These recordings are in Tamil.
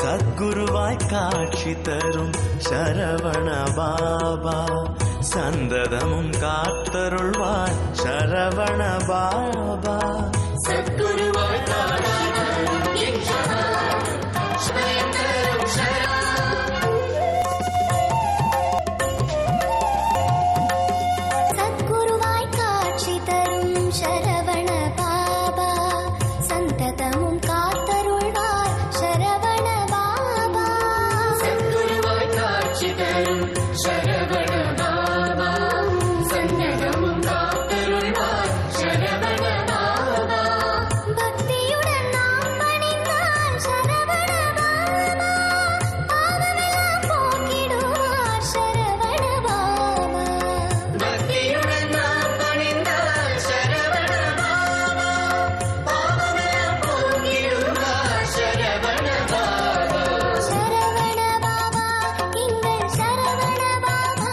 சத்குருவாய் காட்சி தரும் சரவண பாபா சந்ததமும் காத்தருள்வாய் சரவண பாபா சத்குருவாய் காட்சி தரும் என் ஸ்வயம் தரும் சத்குருவாய் காட்சி தரும் சரவண பாபா சந்ததமும் காத்தருள்வார் சரவண பாபா சத்குருவாய் காட்சி தரும் சரவண பாபா சந்ததமும் காத்தருள்வார் சரவண பாபா பக்தியுடன் நாம் பணிந்தால் சரவண பாபா பாவமெல்லாம் போக்கிடுவார் சரவண பாபா பக்தியுடன் நாம் பணிந்தால் சரவண பாபா பாவமெல்லாம் போக்கிடுவார் சரவண பாபா சரவண பாபா எங்கள் சரவண பாபா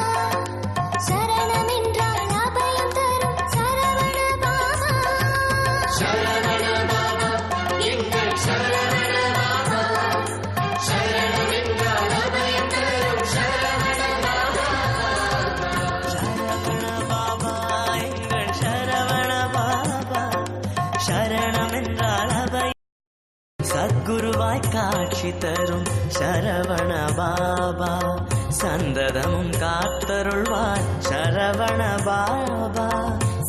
சரணம் என்றால் அபயம் தரும் சரவண பாபா சரவண பாபா எங்கள் சரவண பாபா சரணம் என்றால் அபயம் தரும் சரவண பாபா சரவண பாபா எங்கள் சரவண பாபா சரணம் என்றால் அபயம் சத்குருவாய் காட்சி தரும் சரவண பாபா சந்ததமும் காத்தருள்வாய் சரவண பாபா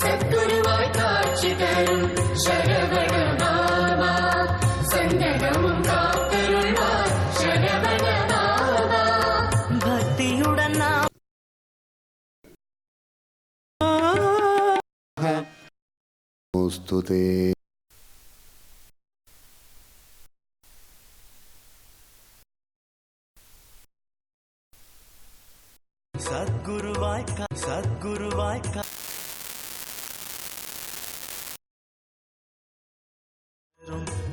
சத்குருவாய் காட்சி தரும் சரவண பாபா சந்ததமும் காத்தருள்வார் சரவண பாபா பக்தியுடன் நாம் स्तुते சத்குருவாய்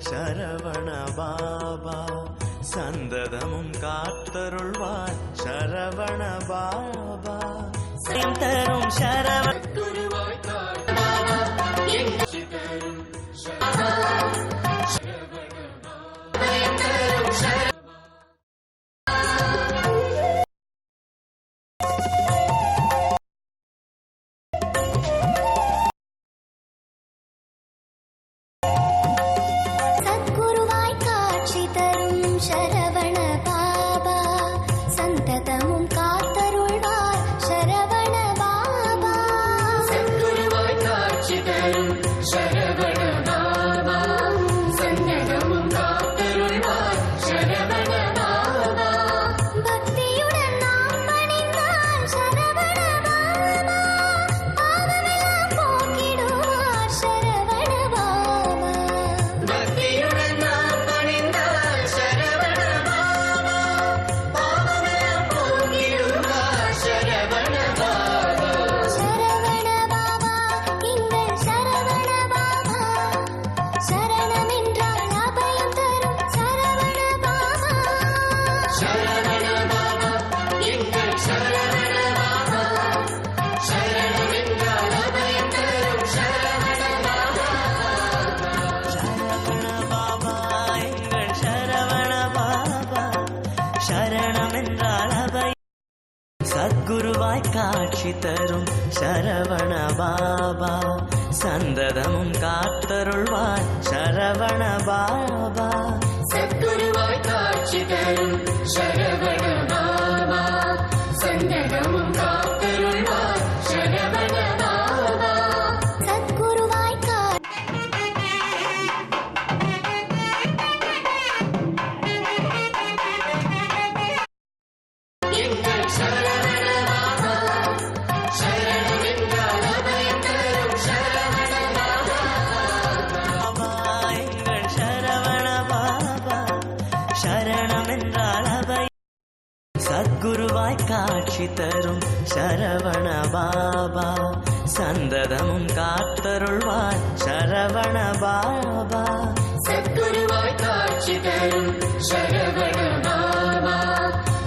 சரவண பாபா சந்ததமும் காத்தருள்வாய் சரவண பாபா தரும் சரவண சத்குருவாய் காட்சி பாபா எங்கள் தரும் சரவண பாபா தரும் சரவண சத்குருவாய் காட்சி தரும் சரவண பாபா சந்ததமும் காத்தருள்வார் சரவண பாபா சத்குருவாய் காட்சி தரும் சரவண பாபா சந்ததமும் காத்தருள்வார் சரவண பாபா பக்தியுடன் நாம் பணிந்தால் சரவண பாபா பாவமெல்லாம் போக்கிடுவார் சரவண பாபா பக்தியுடன் நாம் பணிந்தால் சரவண பாபா பாவமெல்லாம் போக்கிடுவார் சரவண பாபா சரவண பாபா எங்கள் சரவண பாபா சரணம் என்றால் அபயம் தரும் சரவண பாபா சரவண பாபா எங்கள் சரவண பாபா சரணம் என்றால் அபயம் தரும் சரவண பாபா சரவண பாபா எங்கள் சரவண பாபா சரணம் என்றால் அபயம் சத்குருவாய் காட்சி தரும் சரவண பாபா சந்ததமும் காத்தருள்வாய் சரவண பாபா சத்குருவாய் காட்சி தரும் சரவண பாபா சந்ததமும் காத்தருள்வார் சரவண பாபா சத்குருவாய் எங்கள் சரவண பாபா சரணம் என்றால் அபயம் தரும் சரவண பாபா பாபா எங்கள் சரவண பாபா சரணம் என்றால் அபயம் சத்குருவாய் காட்சி தரும் சரவண பாபா சந்ததமும் காத்தருள்வாய் சரவண பாபா சத்குருவாய் காட்சி தரும் சரவண பாபா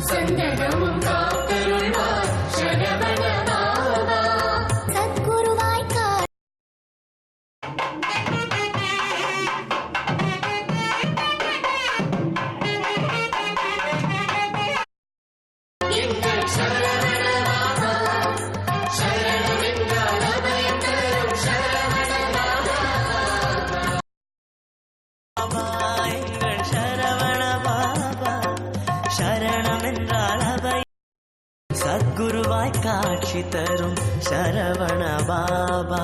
சந்ததமும் காத்தருள்வார் சரவண பாபா சத்குருவாய் சத்குருவாய் காட்சி தரும் சரவண பாபா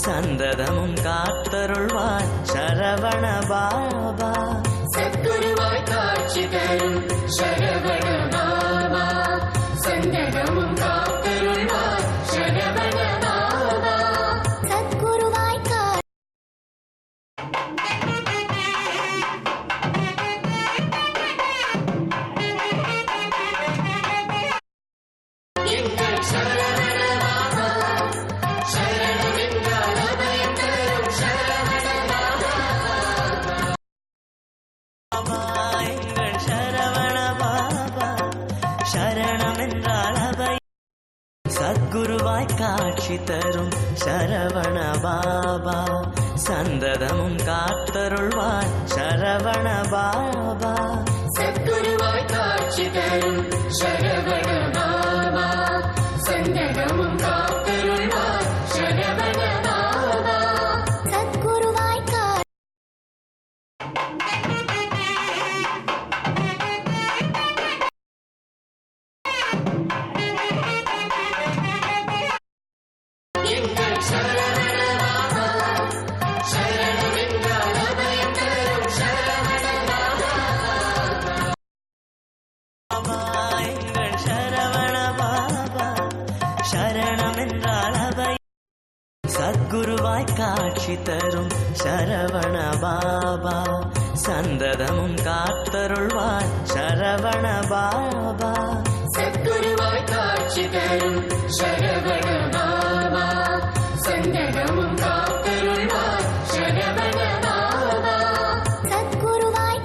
சந்ததமும் காத்தருள்வார் சரவண பாபா சத்குருவாய் காட்சி தரும் சரவண பாபா சந்ததமும் காத்தருள்வார் சரவண பாபா சத்குருவாய் எங்கள் சரவண பாபா சரணமென்றால் அபயம் தரும் சரவண பாபா எங்கள் சரவண பாபா சரணம் என்றால் அபயம் சத்குருவாய் காட்சி தரும் சரவண பாபா சந்ததமும் காத்தருள்வார் சரவண பாபா சத்குருவாய் காட்சி தரும் சரவண பாபா சந்ததமும் காத்தருள்வார் சரவண பாபா சத்குருவாய் எங்கள் சரவண பாபா சரணமென்றால் அபயம் தரும் சரவண பாபா எங்கள் சரவண பாபா சரணம் என்றால் அபயம் சத்குருவாய் காட்சி தரும் சரவண பாபா சந்ததமும் காத்தருள்வார் சரவண பாபா சத்குருவாய் காட்சி தரும் சரவண பாபா சந்ததமும் காத்தருள்வார் சரவண பாபா சத்குருவாய்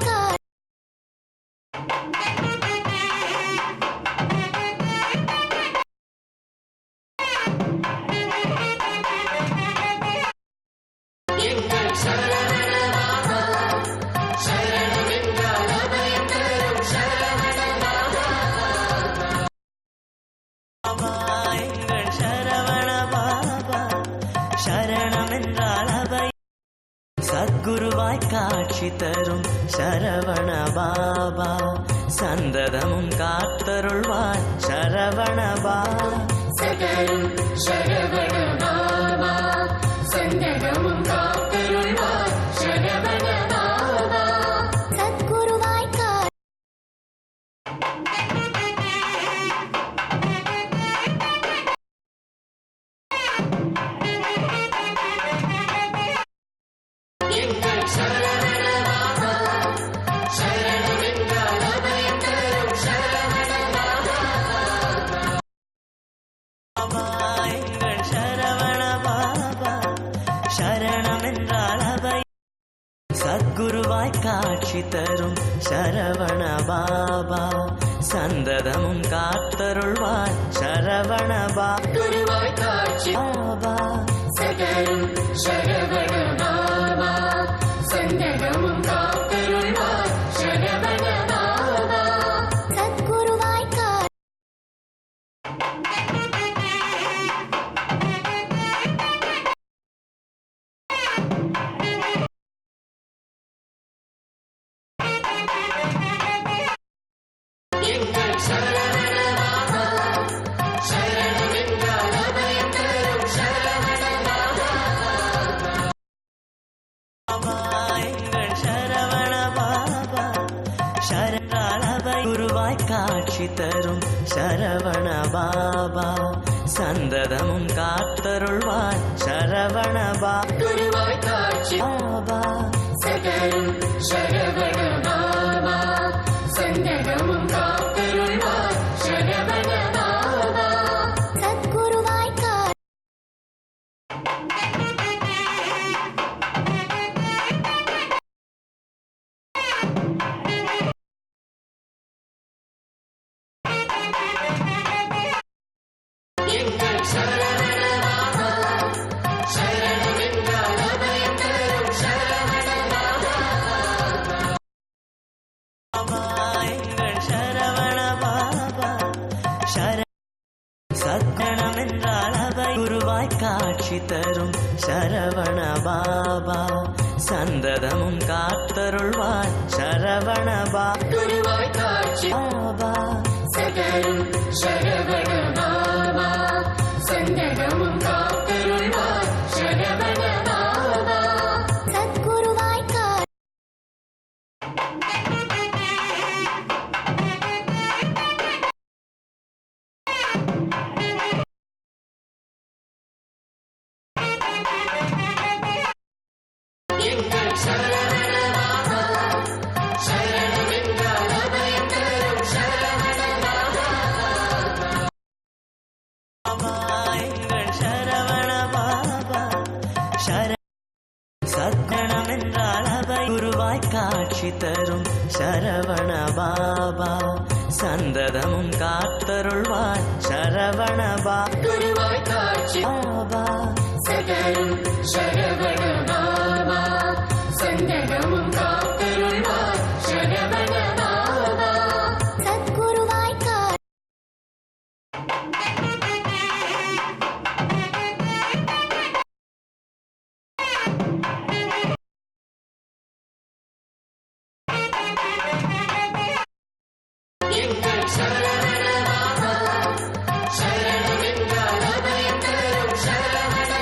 எங்கள் சரவண பாபா சரணமென்றால் அபயம் தரும் சரவண பாபா எங்கள் சரவண பாபா சரணம் என்றால் அபயம் சத்குருவாய் காட்சி தரும் சரவண பாபா சந்ததமும் காத்தருள்வார் சரவண பாபா சதரும் சரவண பாபா சந்ததமும் காத்தருள்வார் சரவண பாபா சத்குருவாய் எங்கள் சரவண பாபா சரணமென்றால் அபயம் தரும் சரவண பாபா எங்கள் சரவண பாபா சரணம் என்றால் அபயம் சத்குருவாய் காட்சி தரும் சரவண பாபா சந்ததமும் காத்தருள்வார் சரவண குருவாய் காட்சி பாபா சதரும் சரவண பாபா சந்ததமும் காத்தருள்வார் சரவண பாபா சத்குருவாய் எங்கள் சரவண பாபா சரணமென்றால் அபயம் தரும் சரவண பாபா எங்கள் சரவண பாபா சரணால் அபயம் குருவாய் காட்சி தரும் சரவண பாபா சந்ததமும் காத்தருள்வார் சரவண குருவாய் காட்சி பாபா சதரும் சரவண பாபா சந்ததமும் காத்தருள்வார் சரவண பாபா சத்குருவாய் எங்கள் சரவண பாபா சரணமென்றால் அபயம் தரும் சரவண பாபா எங்கள் சரவண பாபா சத்கணம் என்றால் அபயம் குருவாய் காட்சி தரும் சரவண பாபா சந்ததமும் காத்தருள்வார் சரவண குருவாய் காட்சி பாபா சதரும் சரவண காட்சி தரும் சரவண பாபா சந்ததமும் காத்தருள்வார் சரவண குருவாய் காட்சி பாபா சதரும் சரவண பாபா சந்தனமும் காத்தருள்வார் சரவண பாபா சத்குருவாய் காட்சி எங்கள் சரவண பாபா சரணமென்றால் அபயம் தரும் சரவண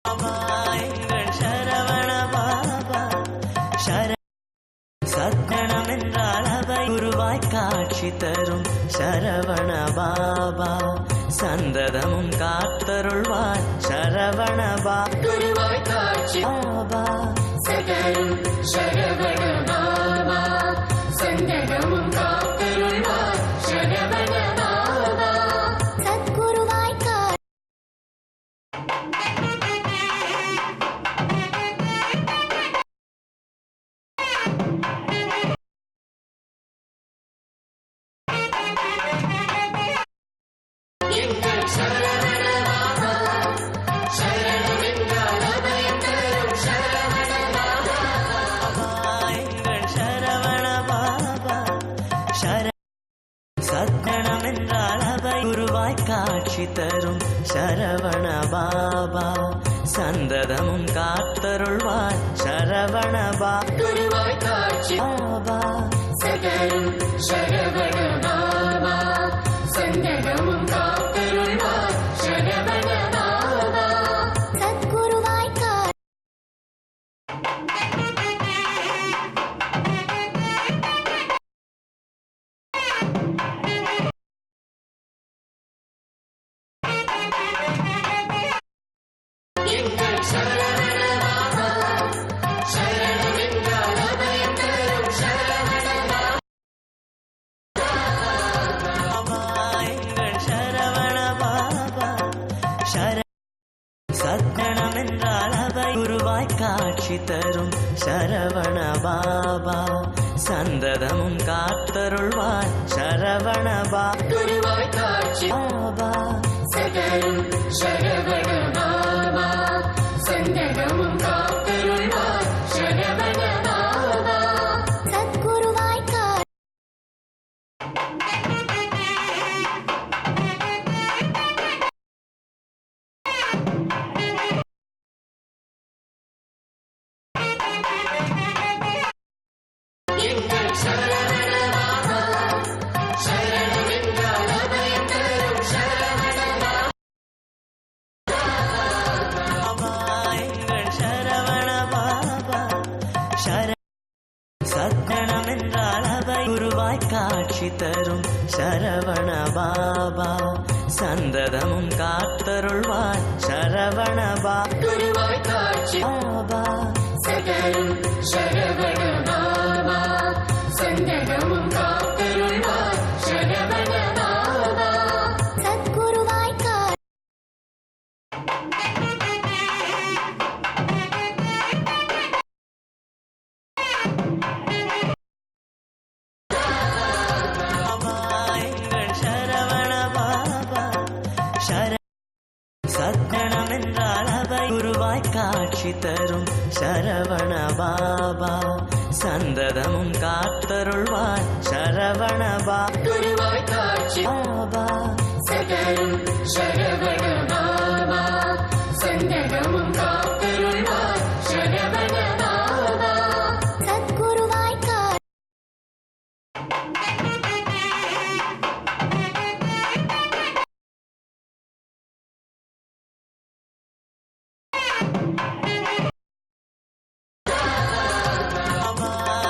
பாபா எங்கள் சரவண பாபா சத்தனம் என்றால் அவை குருவாய் காட்சி தரும் சரவண பாபா சந்ததமும் காத்தருள்வார் சரவண குருவாய் காட்சி பாபா சதரும் சரவண பாபா சந்தனமும் காத்தருள்வார் சரவண பாபா சத்குருவாய் காட்சி எங்கள் சரவண பாபா சரணமென்றால் அபயம் தரும் சரவண பாபா எங்கள் சரவண பாபா சத்தனம் என்றால் அவை குருவாய் காட்சி தரும் சரவண பாபா சந்ததமும் காத்தருள்வார் சரவண குருவாய் காட்சி பாபா சதரும் சரவண பாபா சந்தனமும் காத்தருள்வார் சரவண பாபா சத்குருவாய் காட்சி எங்கள் சரவண பாபா சரணமென்றால் அபயம் தரும் சரவண பாபா எங்கள் சரவண பாபா சத்தனம் என்றால் அவை குருவாய் காட்சி தரும் சரவண பாபா சந்ததமும் காத்தருள்வார் சரவண குருவாய் காட்சி பாபா சதரும் சரவண பாபா சந்தனமும் காத்தருள்வார் சரவண பாபா சத்குருவாய் காட்சி எங்கள் சரவண பாபா சரணமென்றால் அபயம் தரும் சரவண பாபா எங்கள் சரவண பாபா சத்தனம் என்றால் அவை குருவாய் காட்சி தரும் சரவண பாபா சந்ததமும் காத்தருள்வார் சரவண குருவாய் காட்சி பாபா சதரும் சரவண பாபா சந்தனமும் காத்தருள்வார் சரவண பாபா சத்குருவாய் காட்சி எங்கள் சரவண பாபா சத்தனம் என்றால் அவை குருவாய் காட்சி தரும் சரவண பாபா சந்ததமும் காத்தருள்வார் சரவண குருவாய் காட்சி பாபா சதரும் சரவண பாபா சந்தனமும் காத்தருள்வார் சரவண பாபா சத்குருவாய் காட்சி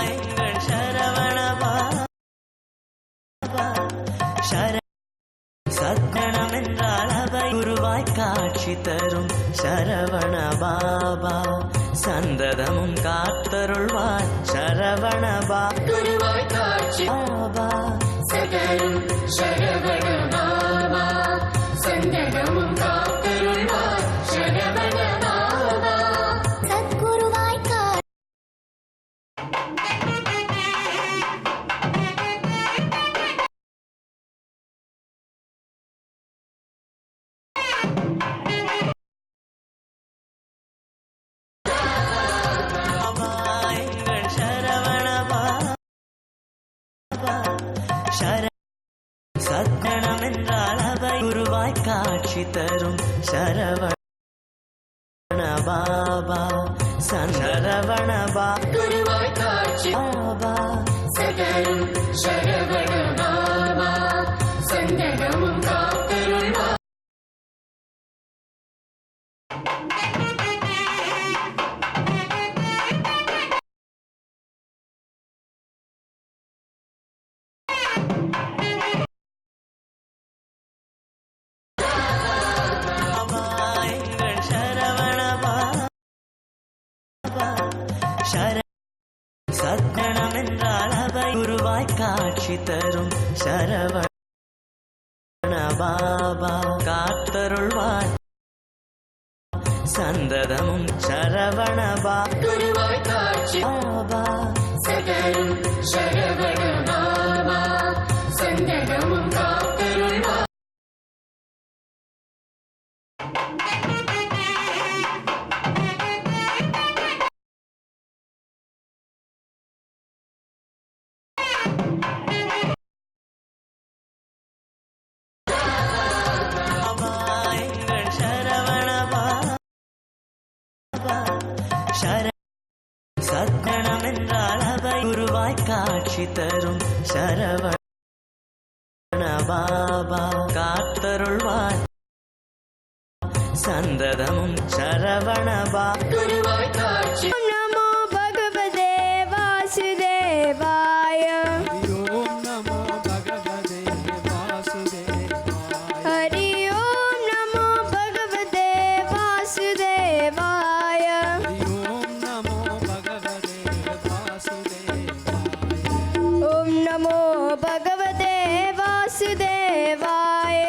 எங்கள் சரவண பாபா சத்தனம் என்றால் அவை குருவாய் காட்சி தரும் சரவண பாபா சந்ததமும் காத்தருள்வார் சரவண குருவாய் காட்சி பாபா சதரும் சரவண பாபா சந்தனமும் காத்தருள்வார் சரவண பாபா சத்குருவாய் காட்சி காட்சி தரும் சரவண பாபா சரவண குருவாய் காட்சி பாபா சதரும் சரவண பாபா சந்தனமும் காத்தருள்வாய் எங்கள் சரவண பாபா சத்கணம் என்றால் அவை குருவாய் காட்சி தரும் சரவண பாபா காத்தருள்வார் சந்ததமும் சரவண குருவாய் காட்சி பாபா சதரும் சரவண பாபா சந்தனமும் காத்தருள்வாய் எங்கள் சரவண பாபா சத்கணம் என்றால் அவை குருவாய் காட்சி தரும் சரவண பாபா காத்தருள்வார் சந்ததமும் சரவண குருவாய் காட்சி நமோ பகவதே வாசுதேவாய ஓம் நமோ பகவதே வாசுதேவாய ஹரி ஓம் நமோ பகவதே வாசுதேவாய ஓம் நமோ பகவதே வாசுதேவாய ஓம் நமோ பகவதே வாசுதேவாய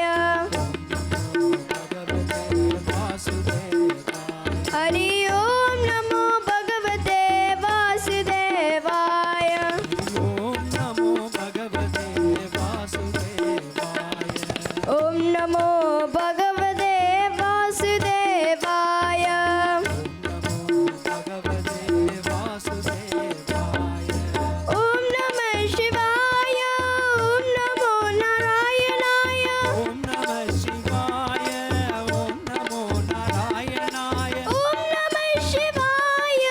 பகவதே வாசுதேவாய ஹரி ஓம் நமோ பகவதே வாசுதேவாய ஓம் நமோ பகவதே வாசுதேவாய ஓம் நமோ பகவதே வாசுதேவாய நமோ பகவதே வாசுதேவாய ஓம் நம சிவாய ஓம் நமோ நாராயணாய ஓம் நம சிவாய ஓம் நமோ நாராயணாய ஓம் நம சிவாய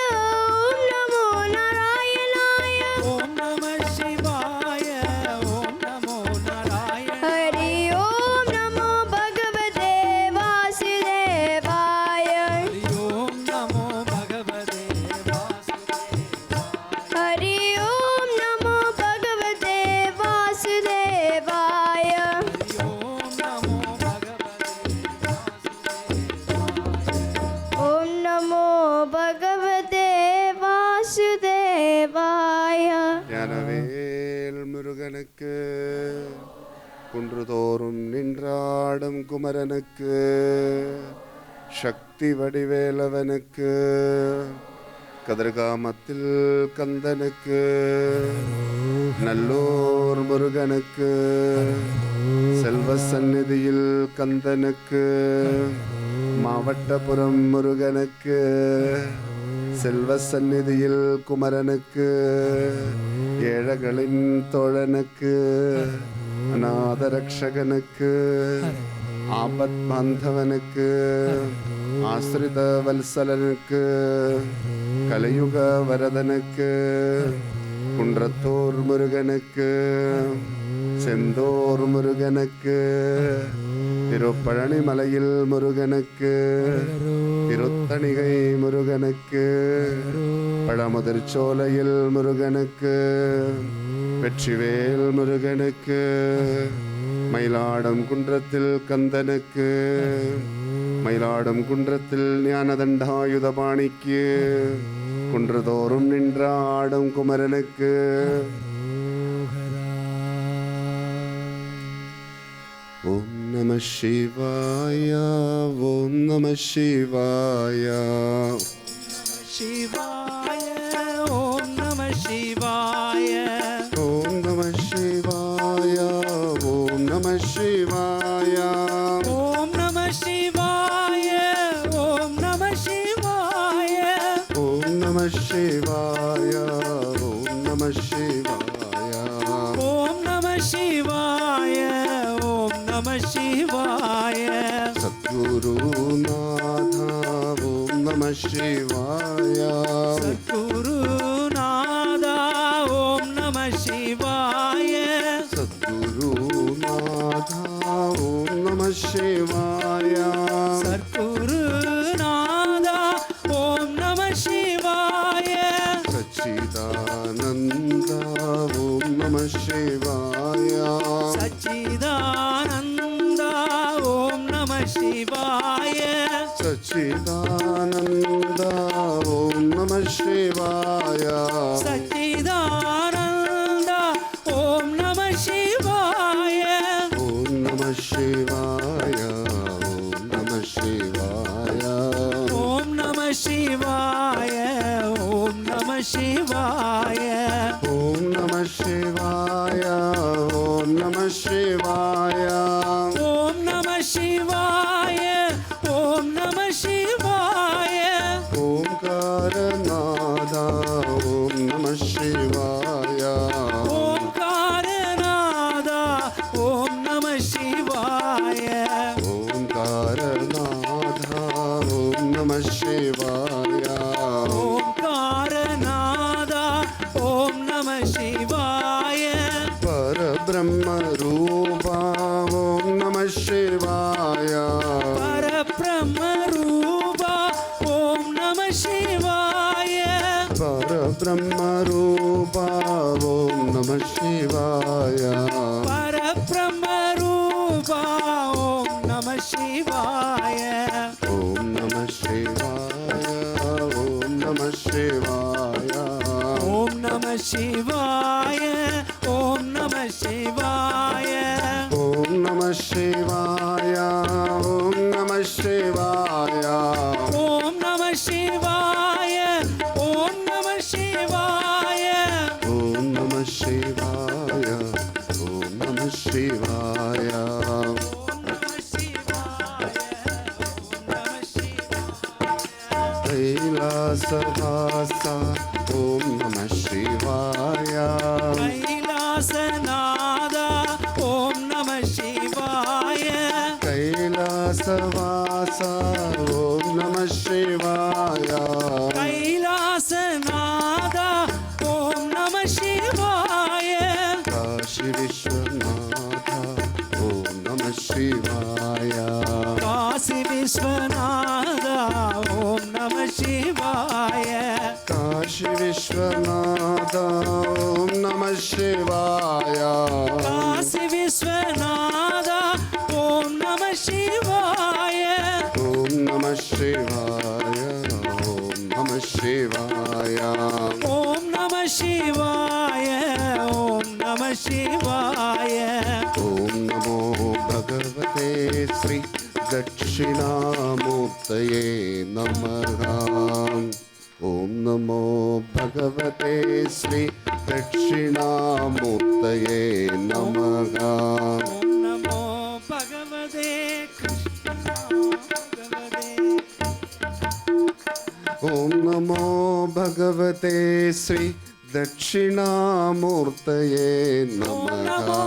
ஓம் நமோ நாராயணாய ஓம் நம சிவாய ஓம் நமோ நாராயண ஹரி ஓம் நமோ பகவதே வாசுதேவாய ஓம் நமோ பகவதே வாசுதேவாய ஹரி ஓம் நமோ பகவதே வாசுதேவாய ஓம் நமோ பகவதே வாசுதேவாய ஓம் நமோ பகவதே வாசுதேவாய ஞானவேல் முருகனுக்கு குன்றுதோறும் நின்றாடும் குமரனுக்கு சக்தி வடிவேலவனுக்கு கதிர்காமத்தில் கந்தனுக்கு நல்லூர் முருகனுக்கு செல்வ சந்நிதியில் கந்தனுக்கு மாவட்டபுரம் முருகனுக்கு செல்வ சந்நிதியில் குமரனுக்கு ஏழைகளின் தோழனுக்கு அநாத ரக்ஷகனுக்கு ஆபத் பாந்தவனுக்கு ஆசிரித வல்சலனுக்கு கலியுக வரதனுக்கு குன்றத்தூர் முருகனுக்கு செந்தூர் முருகனுக்கு திருப்பழனி மலையில் முருகனுக்கு திருத்தணிகை முருகனுக்கு பழமுதிர்ச்சோலையில் முருகனுக்கு வெற்றிவேல் முருகனுக்கு மயிலாடம் குன்றத்தில் கந்தனுக்கு மயிலாடும் குன்றத்தில் ஞானதண்டாயுதபாணிக்கு குன்றுதோறும் நின்ற ஆடும் குமரனுக்கு ஓம் நம சிவாய ஓம் நம சிவாய சிவாய ஓம் நம சிவாய ஓம் நம சிவாய ஓம் நம சிவாய ஓம் நம சிவாய ஓம் நம சிவாய ஓம் நம சிவாய ஓம் நம சிவாய ஓம் நம சிவாய ஓம் நம சிவாய சத்குருநாதா ஓம் நம சிவாய சத்குருநாதா ஓம் நம சிவாய சத்குருநாதா ஓம் நம சிவாய சத்குருநாதா ஓம் நம சிவாய சச்சிதானந்தா ஓம் நம சிவாய சச்சிதானந்தா ஓம் நம சிவாய சச்சிதானந்தா ஓம் நம சிவாய சச்சிதானந்தா ஓம் நம சிவாய ஓம் நம சிவாய ஓம் நம சிவாய ஓம் நம சிவாய ஓம் நம சிவாய ஓம் நம சிவாய ஓம் நம சிவாய ஓம் நம சிவாய ஓம் நம சிவாய ஓம்காரநாதா ஓம் நம சிவாய ஓம்காரநாதா ஓம் நம சிவாய ஓம்காரநாதா ஓம் நம சிவாய ஓம்காரநாதா ஓம் நம சிவாய பரபிரம்ம ரூபா ஓம் நம சிவாய பரபிரம்ம ரூபா ஓம் நம சிவாய பரபிரம்ம ரூபா ஓம் நம சிவாய பரபிரம்ம ரூபா ஓம் நம சிவாய ஓம் நம சிவாய ஓம் நம சிவாய ஓம் நம சிவாய ஓம் நம சிவாய ஓம் நம சிவாய ஓம் நம சிவாய ஓம் நம சிவாய ஓம் நம சிவாய ஓம் நம சிவாய ஓம் நம சிவாய ஓம் நம சிவாய ஓம் நம சிவாய கைலாசவாசா ஓம் நம சிவாய கைலாசநாதா ஓம் நம சிவாய கைலாசவாசா ஓம் நம சிவாய கைலாசநாதா ஓம் நம சிவாய காஷி விஸ்வநாதா ஓம் நம சிவாய காசி விஸ்வநாதா ஓம் நம சிவாய காஷி விஸ்வநாதா ஓம் நம சிவாய காசி விஸ்வநாதா ஓம் நம சிவாய ஓம் நம சிவாய ஓம் நம சிவாய ஓம் நம சிவாய ஓம் நம சிவாய ஓம் நமோ பகவதே ஸ்ரீ தட்சிணாமூர்த்தயே நமः ஓம் நமோ பகவதே ஸ்ரீ தட்சிணாமூர்த்தயே நமः ஓம் நமோ பகவதே கிருஷ்ணா பகவதே ஓம் நமோ பகவதே ஸ்ரீ தட்சிணாமூர்த்தயே ஓம் நமோ நமः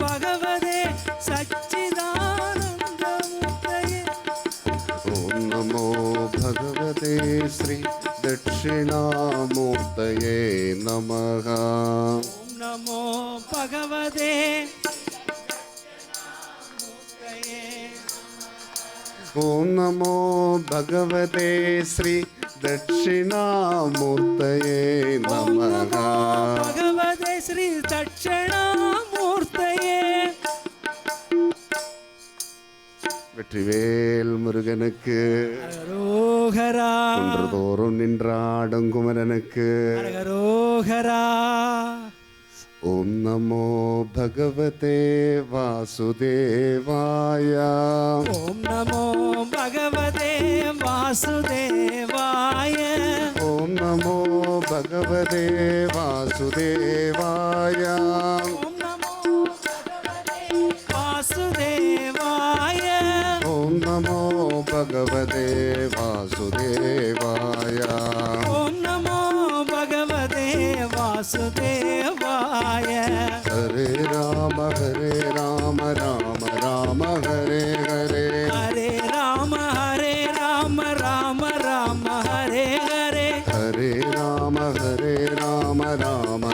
பகவதே சச்சிதானந்தமூர்த்தயே ஓம் நமோ பகவதே ஸ்ரீ தட்சிணாமூர்த்தயே நமः ஓம் நமோ பகவதே ஓம் நமோ பகவதே ஸ்ரீ தட்சிணாமூர்த்தயே ஓம் நமோ நமः பகவதே ஸ்ரீ தட்சிணாமூர்த்தயே வெற்றிவேல் முருகனுக்கு அரோகரா குன்றதோறும் நின்றாடும் குமரனுக்கு அரோகரா ஓம் நமோ பகவதே வாசுதேவாய ஓம் நமோ பகவதே வாசுதேவாய ஓம் நமோ பகவதே வாசுதேவாய ஓம் நமோ பகவதே வாசுதேவாய ஓம் நமோ பகவதே வாசுதேவாய ஓம் நமோ பகவதே வாசுதேவாய ஹரே ராம ராம ராம ஹரே ஹரே ஹரே ராம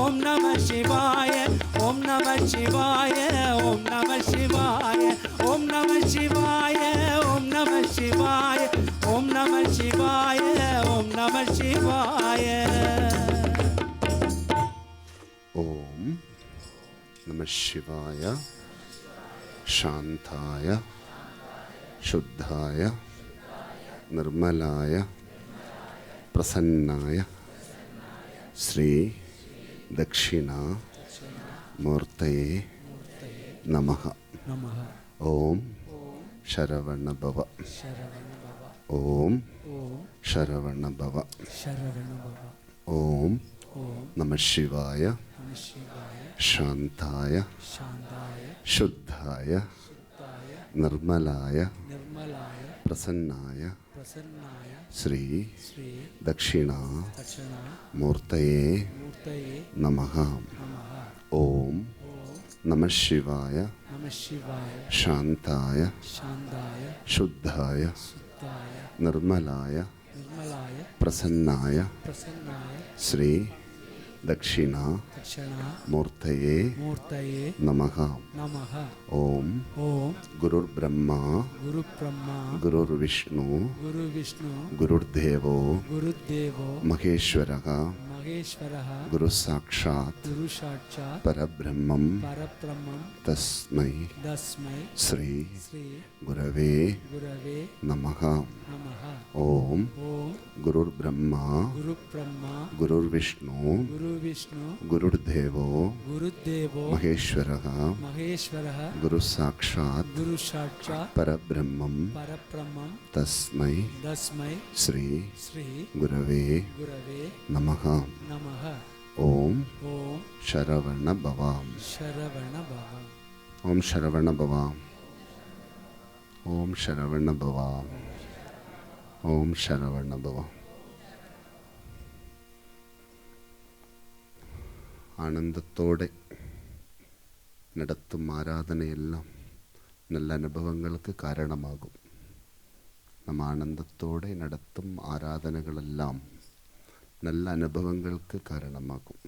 ஓம் நம சிவாய ஓம் நம சிவாய ஓம் நம சிவாய ஓம் நம சிவாய ஓம் நம சிவாய ஓம் நம சிவாய ஓம் நம சிவாய ஓம் நம சிவாய சாந்தாய शुद्धाय निर्मलाय प्रसन्नाय श्री दक्षिणा मूर्तये नमः। ओम शरवणभव ओम शरवणभव ओम नमः शिवाय शांताय शुद्धाय निर्मलाय प्रसन्नाय श्री दक्षिणा मूर्तये नमः। ओम नमः शिवाय शांताय शुद्धाय निर्मलाय प्रसन्नाय श्री दक्षिणा मूर्तये नमः। ओम गुरुर्ब्रह्मा गुरुर्विष्णु गुरुर्देवो महेश्वरः गुरु साक्षात् परब्रह्मं तस्मै श्री गुरवे नमः। ओम गुरुर्ब्रह्मा गुरुर्विष्णु गुरुर्देवो महेश्वरः गुरु साक्षात् परब्रह्मं तस्मै श्री गुरवे नमः। ओम शरवणभव ओम शरवणभव ओम शरवणभव ओम शरवणभव। ആനന്ദത്തോടെ നടത്തും ആരാധനയെല്ലാം നല്ല അനുഭവങ്ങൾക്ക് കാരണമാകും. നാം ആനന്ദത്തോടെ നടത്തും ആരാധനകളെല്ലാം നല്ല അനുഭവങ്ങൾക്ക് കാരണമാകും.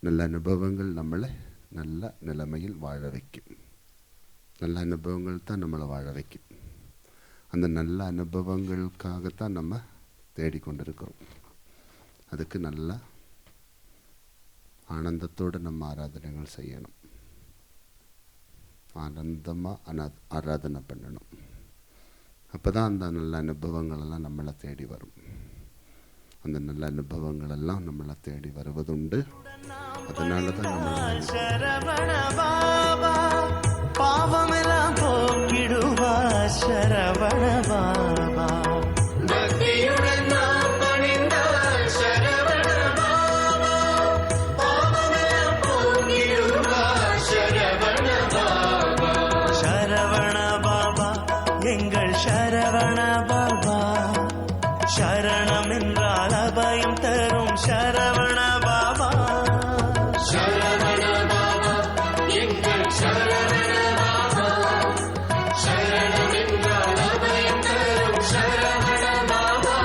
നല്ല അനുഭവങ്ങൾ നമ്മളെ നല്ല നിലമയിൽ വാഴ വയ്ക്കും. நல்ல அனுபவங்கள் தான் நம்மளை வாழ வைக்கும். அந்த நல்ல அனுபவங்களுக்காகத்தான் நம்ம தேடிக்கொண்டிருக்கிறோம். அதுக்கு நல்ல ஆனந்தத்தோடு நம்ம ஆராதனைகள் செய்யணும். ஆனந்தமாக ஆராதனை பண்ணணும். அப்போ தான் அந்த நல்ல அனுபவங்களெல்லாம் நம்மளை தேடி வரும். அந்த நல்ல அனுபவங்களெல்லாம் நம்மளை தேடி வருவதுண்டு. அதனால தான் நம்ம பாவமெல்லாம் போக்கிடுவா சரவண பாபா. பக்தியுடன் நாம் பணிந்தால் சரவண பாபா பாவமெல்லாம் போக்கிடுவா சரவண பாபா. சரவண பாபா எங்கள் சரவண பாபா. சரணம் என்றால் அபயம் தரும் சரவண பாபா. சரவண பாபா எங்கள் சரவண பாபா. சரணம் என்றால் அபயம் தரும் சரவண பாபா.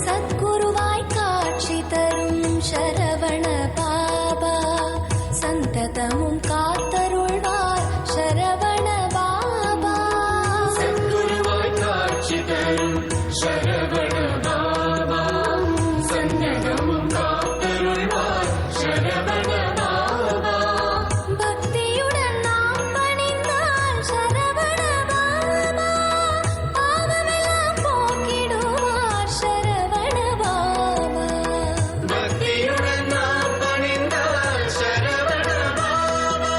சத்குருவாய் காட்சி தரும் சரவண பாபா. சந்ததமும் காத்தருள்வார் சரவண பாபா. சத்குருவாய் காட்சி தரும் சரவண பாபா. சந்ததமும் காத்தருள்வார் சரவண பாபா. பக்தியுடன் நாம் பணிந்தால் சரவண பாபா பாவமெல்லாம் போக்கிடுவார் சரவண பாபா. பக்தியுடன் நாம் பணிந்தால் சரவண பாபா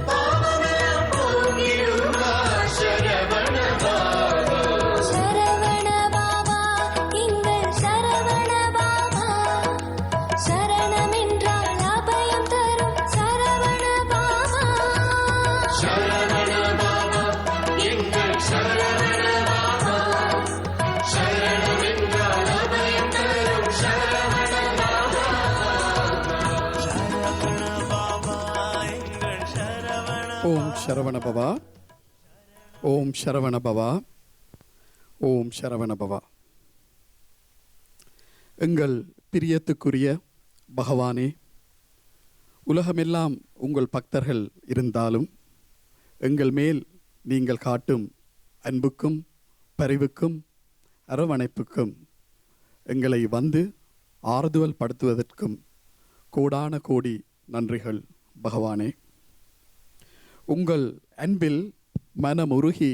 பாவமெல்லாம் போக்கிடுவார் சரவண பாபா. சரவண பாபா எங்கள் சரவண பாபா. சரணம் என்றால் அபயம் தரும் சரவண பாபா. சரவண பாபா எங்கள் சரவண பாபா. சரணம் என்றால் அபயம் தரும் சரவண பாபா. சரவண பாபா எங்கள் சரவண ஓம் சரவணபவா, ஓம் சரவணபவா, ஓம் சரவணபவா. எங்கள் பிரியத்துக்குரிய பகவானே, உலகமெல்லாம் உங்கள் பக்தர்கள் இருந்தாலும் எங்கள் மேல் நீங்கள் காட்டும் அன்புக்கும் பரிவுக்கும் அரவணைப்புக்கும் எங்களை வந்து ஆறுதல் படுத்துவதற்கும் கோடான கோடி நன்றிகள் பகவானே. உங்கள் அன்பில் மனமுருகி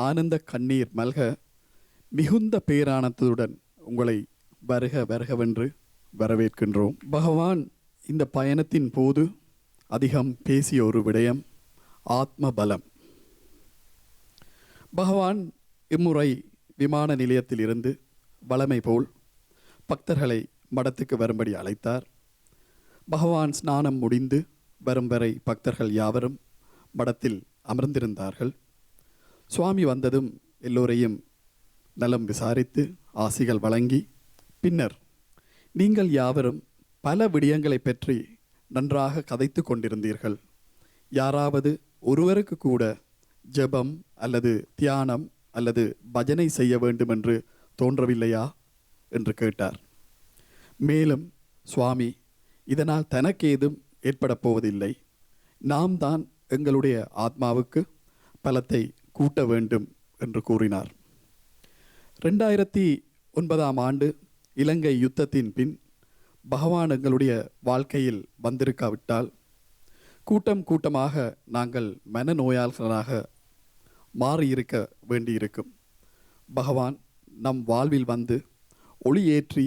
ஆனந்த கண்ணீர் மல்க மிகுந்த பேரானத்துடன் உங்களை வருக வருகவென்று வரவேற்கின்றோம். பகவான் இந்த பயணத்தின் போது அதிகம் பேசிய ஒரு விடயம் ஆத்ம பலம். பகவான் இம்முறை விமான நிலையத்தில் இருந்து வளமை போல் பக்தர்களை மடத்துக்கு வரும்படி அழைத்தார். பகவான் ஸ்நானம் முடிந்து வரும் வரை பக்தர்கள் யாவரும் மடத்தில் அமர்ந்திருந்தார்கள். சுவாமி வந்ததும் எல்லோரையும் நலம் விசாரித்து ஆசிகள் வழங்கி பின்னர், நீங்கள் யாவரும் பல விடயங்களை பற்றி நன்றாக கதைத்து கொண்டிருந்தீர்கள். யாராவது ஒருவருக்கு கூட ஜெபம் அல்லது தியானம் அல்லது பஜனை செய்ய வேண்டும் என்று தோன்றவில்லையா என்று கேட்டார். மேலும் சுவாமி, இதனால் தனக்கேதும் ஏற்பட போவதில்லை, நாம் தான் எங்களுடைய ஆத்மாவுக்கு பலத்தை கூட்ட வேண்டும் என்று கூறினார். 2009 ஆண்டு இலங்கை யுத்தத்தின் பின் பகவான் எங்களுடைய வாழ்க்கையில் வந்திருக்காவிட்டால் கூட்டம் கூட்டமாக நாங்கள் மனநோயாளர்களாக மாறியிருக்க வேண்டியிருக்கும். பகவான் நம் வாழ்வில் வந்து ஒளியேற்றி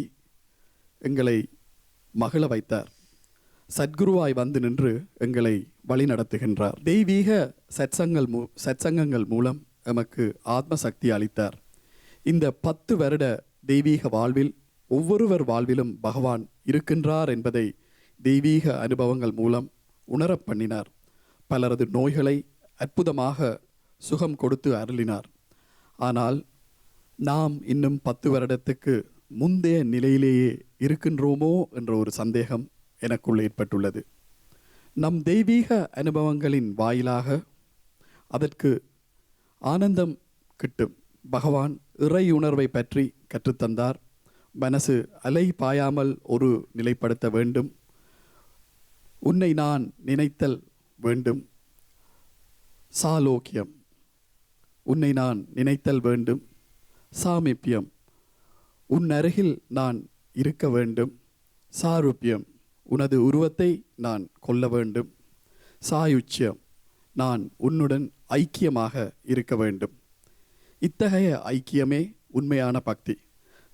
எங்களை மகிழ வைத்தார். சத்குருவாய் வந்து நின்று எங்களை வழி நடத்துகின்றார். தெய்வீக சத்சங்கங்கள் மூலம் எமக்கு ஆத்ம சக்தி அளித்தார். இந்த 10 வருட தெய்வீக வாழ்வில் ஒவ்வொருவர் வாழ்விலும் பகவான் இருக்கின்றார் என்பதை தெய்வீக அனுபவங்கள் மூலம் உணரப் பண்ணினார். பலரது நோய்களை அற்புதமாக சுகம் கொடுத்து அருளினார். ஆனால் நாம் இன்னும் 10 வருடத்துக்கு முந்தைய நிலையிலேயே இருக்கின்றோமோ என்ற ஒரு சந்தேகம் எனக்குள் ஏற்பட்டுள்ளது. நம் தெய்வீக அனுபவங்களின் வாயிலாக அதற்கு ஆனந்தம் கிட்டும். பகவான் இறை உணர்வை பற்றி கற்றுத்தந்தார். மனசு அலை பாயாமல் ஒரு நிலைப்படுத்த வேண்டும். உன்னை நான் நினைத்தல் வேண்டும். சாலோக்கியம், உன்னை நான் நினைத்தல் வேண்டும். சாமீப்பியம், உன் அருகில் நான் இருக்க வேண்டும். சாரூபியம், உனது உருவத்தை நான் கொள்ள வேண்டும். சாயுச்சியம், நான் உன்னுடன் ஐக்கியமாக இருக்க வேண்டும். இத்தகைய ஐக்கியமே உண்மையான பக்தி.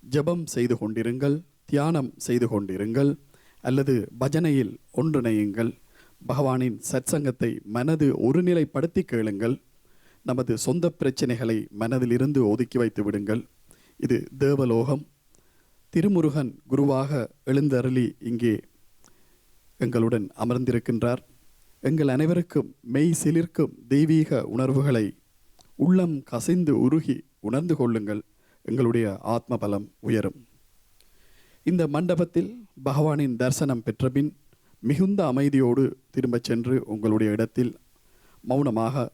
ஜெபம் செய்து கொண்டிருங்கள், தியானம் செய்து கொண்டிருங்கள் அல்லது பஜனையில் ஒன்றிணையுங்கள். பகவானின் சத்சங்கத்தை மனது ஒருநிலைப்படுத்தி கேளுங்கள். நமது சொந்த பிரச்சனைகளை மனதிலிருந்து ஒதுக்கி வைத்து விடுங்கள். இது தேவலோகம். திருமுருகன் குருவாக எழுந்தருளி இங்கே எங்களுடன் அமர்ந்திருக்கின்றார். எங்கள் அனைவருக்கும் மெய் சிலிர்க்கும் தெய்வீக உணர்வுகளை உள்ளம் கசிந்து உருகி உணர்ந்து கொள்ளுங்கள். எங்களுடைய ஆத்ம பலம் உயரும். இந்த மண்டபத்தில் பகவானின் தரிசனம் பெற்றபின் மிகுந்த அமைதியோடு திரும்பச் சென்று உங்களுடைய இடத்தில் மௌனமாக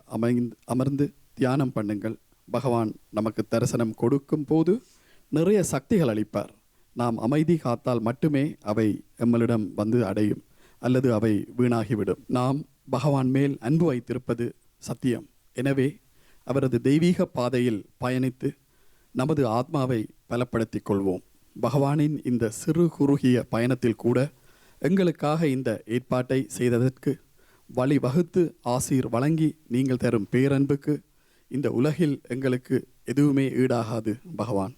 அமர்ந்து தியானம் பண்ணுங்கள். பகவான் நமக்கு தரிசனம் கொடுக்கும் போது நிறைய சக்திகள் அளிப்பார். நாம் அமைதி காத்தால் மட்டுமே அவை எம்மளிடம் வந்து அடையும் அல்லது அவை வீணாகிவிடும். நாம் பகவான் மேல் அன்பு வைத்திருப்பது சத்தியம். எனவே அவரது தெய்வீக பாதையில் பயணித்து நமது ஆத்மாவை பலப்படுத்திக் கொள்வோம். பகவானின் இந்த சிறு குறுகிய பயணத்தில் கூட எங்களுக்காக இந்த ஏற்பாட்டை செய்ததற்கு, வழி வகுத்து ஆசீர் வழங்கி நீங்கள் தரும் பேரன்புக்கு இந்த உலகில் எங்களுக்கு எதுவுமே ஈடாகாது பகவான்.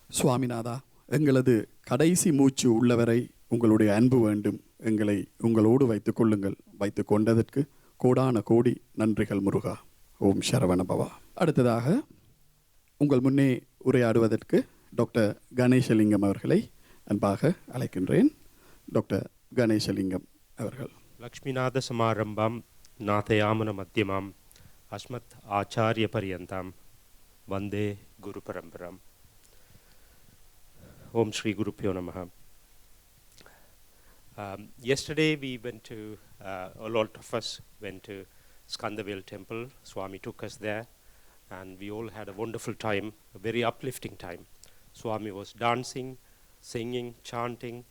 சுவாமிநாதா, எங்களது கடைசி மூச்சு உள்ளவரை உங்களுடைய அன்பு வேண்டும். எங்களை உங்களோடு வைத்துக் கொள்ளுங்கள். வைத்து கொண்டதற்கு கோடான கோடி நன்றிகள் முருகா. ஓம் சரவணபவா. அடுத்ததாக உங்கள் முன்னே உரையாடுவதற்கு டாக்டர் கணேசலிங்கம் அவர்களை அன்பாக அழைக்கின்றேன். டாக்டர் கணேசலிங்கம் அவர்கள். லக்ஷ்மிநாத சமாரம்பாம் நாதயாமன மத்தியமாம் அஸ்மத் ஆச்சாரிய பரியந்தாம் வந்தே குரு பரம்பராம். ஓம் ஸ்ரீ குருப்பியோ நமஹ. Yesterday we went to, a lot of us went to Skandavale temple. Swami took us there and we all had a wonderful time, a very uplifting time. Swami was dancing, singing, chanting,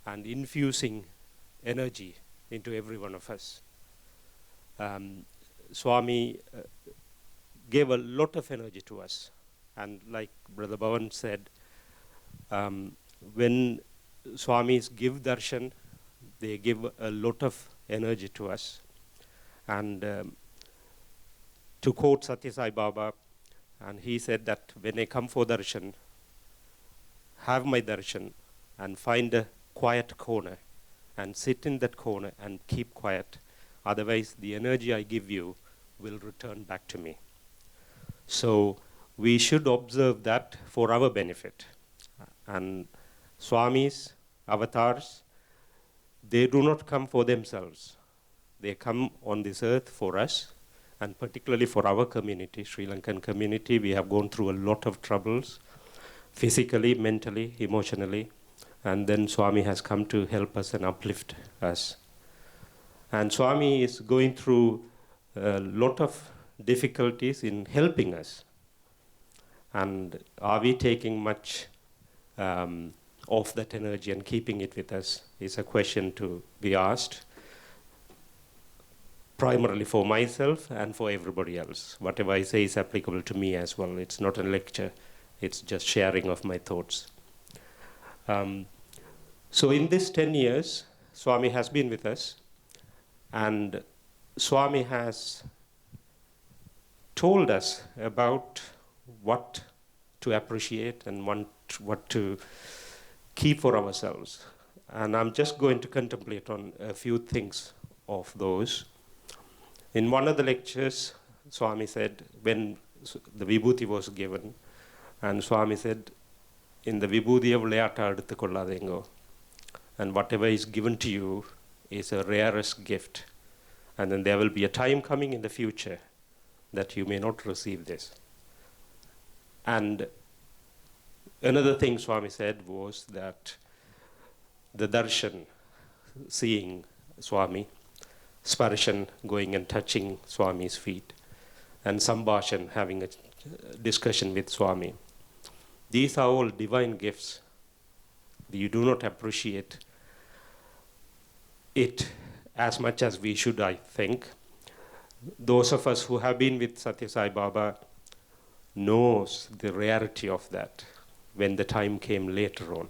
and infusing energy into every one of us. Swami gave a lot of energy to us. And like Brother Bhavan said, when Swamis give darshan, they give a lot of energy to us. And to quote Satya Sai Baba, and he said that when I come for darshan, have my darshan and find a quiet corner and sit in that corner and keep quiet. Otherwise, the energy I give you will return back to me. So we should observe that for our benefit. And Swamis, avatars, they do not come for themselves. They come on this earth for us, and particularly for our community, Sri Lankan community. We have gone through a lot of troubles, physically, mentally, emotionally, and then Swami has come to help us and uplift us. And Swami is going through a lot of difficulties in helping us. And are we taking much of that energy and keeping it with us is a question to be asked, primarily for myself and for everybody else. Whatever I say is applicable to me as well. It's not a lecture, it's just sharing of my thoughts. So in this 10 years, Swami has been with us, and Swami has told us about what to appreciate and what to keep for ourselves. And I'm just going to contemplate on a few things of those. In one of the lectures, Swami said, when the Vibhuti was given, and Swami said, in the Vibhuti of Leata eduthu kolladhengo, and whatever is given to you is a rarest gift. And then there will be a time coming in the future that you may not receive this. And another thing Swami said was that the darshan, seeing Swami, sparshan, going and touching Swami's feet, and sambhashan, having a discussion with Swami. These are all divine gifts. You do not appreciate it as much as we should, I think. Those of us who have been with Satya Sai Baba knows the rarity of that when the time came later on.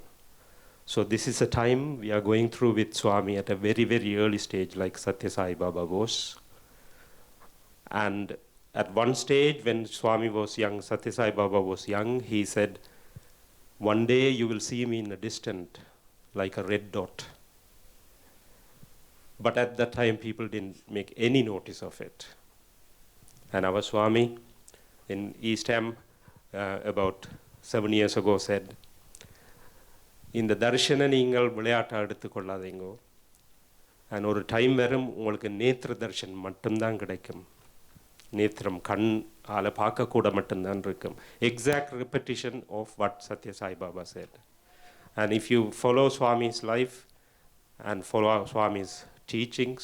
So this is a time we are going through with Swami at a very, very early stage, like Satya Sai Baba was. And at one stage when Swami was young, Satya Sai Baba was young, he said, one day you will see me in the distant, like a red dot. But at that time, people didn't make any notice of it. And our Swami in East Ham, about 7 years ago, said, இந்த தர்ஷனை நீங்கள் விளையாட்டை எடுத்து கொள்ளாதீங்கோ, and ஒரு டைம் வரும் உங்களுக்கு நேத்திர தர்ஷன் மட்டும்தான் கிடைக்கும். நேத்திரம் கண் ஆல பார்க்கக்கூட மட்டும்தான் இருக்கும். Exact repetition of what Satya Sai Baba said. And if you follow Swami's life and follow Swami's teachings,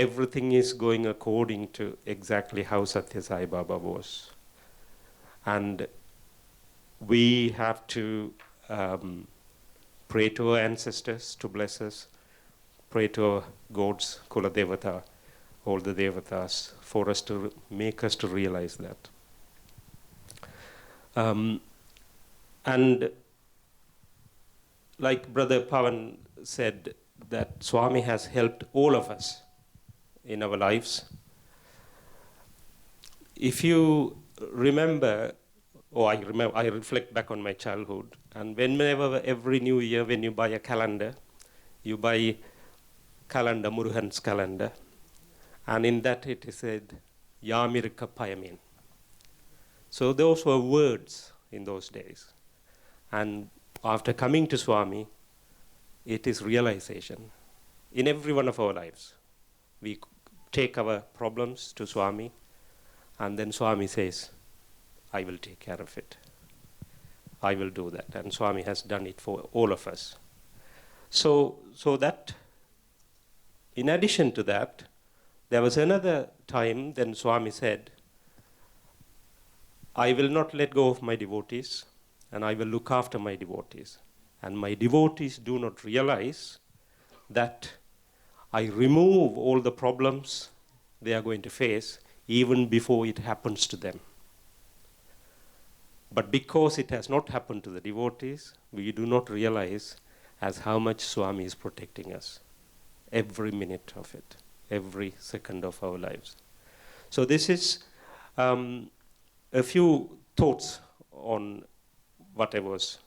everything is going according to exactly how Satya Sai Baba was. And we have to pray to our ancestors to bless us, pray to our gods, Kula Devata, all the Devatas, for us to make us to realize that. And like Brother Pavan said, that Swami has helped all of us in our lives. If you remember, I reflect back on my childhood, and whenever, every new year, when you buy a calendar, you buy calendar, Murugan's calendar, and in that it is said, Yamirka Payamin. So those were words in those days. And after coming to Swami, it is realization. In every one of our lives, we take our problems to Swami, and then Swami says, I will take care of it. I will do that. And Swami has done it for all of us. So that, in addition to that, there was another time then Swami said, I will not let go of my devotees, and I will look after my devotees. And my devotees do not realize that I remove all the problems they are going to face even before it happens to them. But because it has not happened to the devotees, we do not realize as how much Swami is protecting us. Every minute of it, every second of our lives. So this is a few thoughts on what I was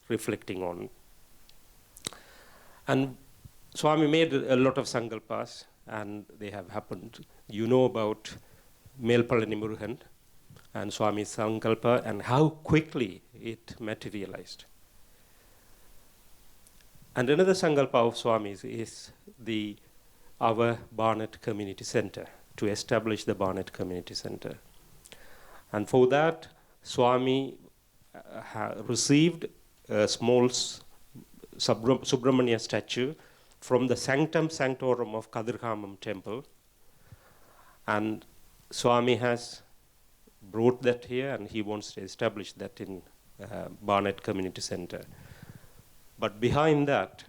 reflecting on. And Swami made a lot of sankalpas, and they have happened. You know about Melpalani Murugan and Swami's sankalpa and how quickly it materialized. And another sankalpa of Swami's is our Barnet Community Center, to establish the Barnet Community Center. And for that, Swami received a small Subramania statue from the Sanctum Sanctorum of Kadirhamam Temple. And Swami has brought that here, and he wants to establish that in Barnet Community Center. But behind that,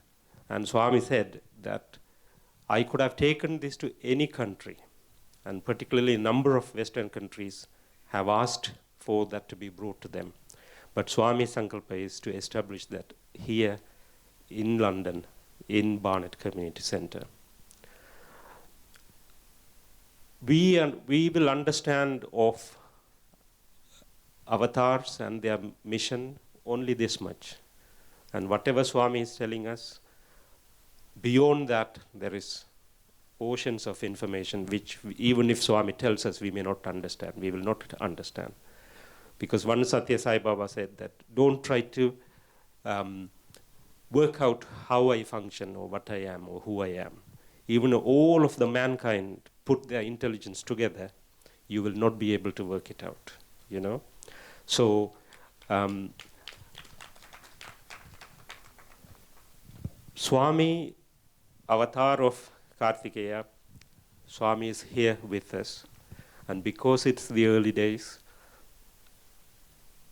and Swami said that I could have taken this to any country, and particularly a number of Western countries have asked for that to be brought to them. But Swami's sankalpa is to establish that here in London, in Barnet Community Center. We will understand of avatars and their mission only this much. And whatever Swami is telling us, beyond that, there is oceans of information which even if Swami tells us, we may not understand. We will not understand. Because one Satya Sai Baba said that don't try to work out how I function or what I am or who I am. Even all of the mankind put their intelligence together, you will not be able to work it out, you know. So Swami, avatar of Kartikeya, Swami is here with us. And because it's the early days,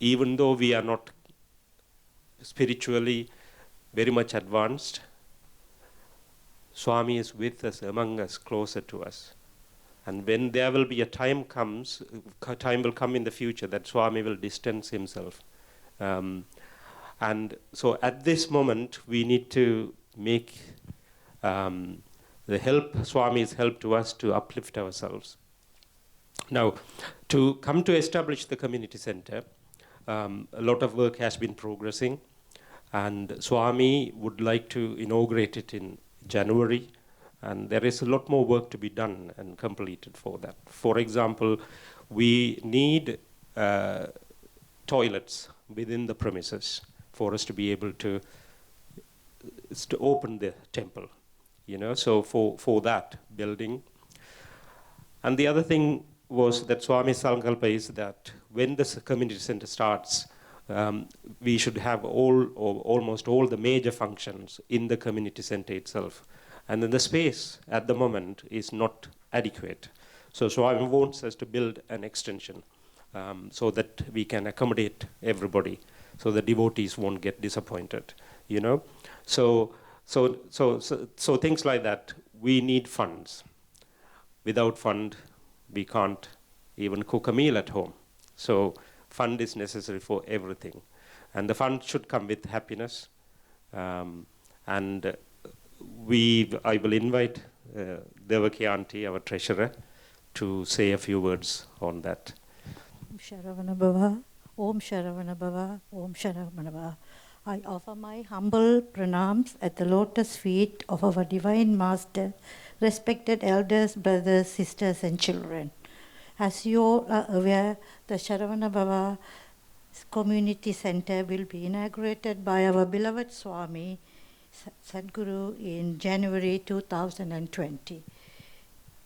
even though we are not spiritually very much advanced, Swami is with us, among us, closer to us. And when there will be a time will come in the future that Swami will distance himself. And so at this moment, we need to make the help, Swami's help to us to uplift ourselves. Now, to come to establish the community center, a lot of work has been progressing, and Swami would like to inaugurate it in January, and there is a lot more work to be done and completed for that. For example, we need toilets within the premises for us to be able to open the temple, you know, so for that building. And the other thing was that Swami Sankalpa is that when the community center starts, we should have almost all the major functions in the community center itself. And then the space at the moment is not adequate. So Swami wants us to build an extension so that we can accommodate everybody, so the devotees won't get disappointed, you know. So things like that, we need funds. Without fund, we can't even cook a meal at home. So fund is necessary for everything. And the fund should come with happiness. And I will invite Devaki Auntie, our treasurer, to say a few words on that. Sharavanabhava, Om Sharavanabhava, Om Sharavanabhava. I offer my humble pranams at the lotus feet of our Divine Master, respected elders, brothers, sisters, and children. As you all are aware, the Sharavanabhava Community Center will be inaugurated by our beloved Swami Sadguru in January 2020.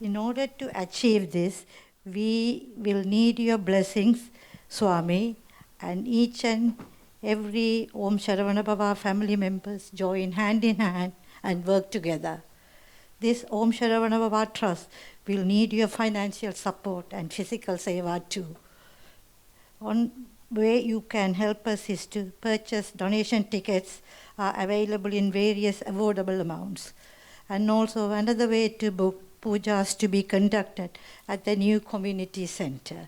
In order to achieve this, we will need your blessings, Swami, and each and every Om Sharavana Bhava family members join hand in hand and work together. This Om Sharavana Bhava Trust will need your financial support and physical seva too. One way you can help us is to purchase donation tickets are available in various affordable amounts. And also another way to book pujas to be conducted at the new community center.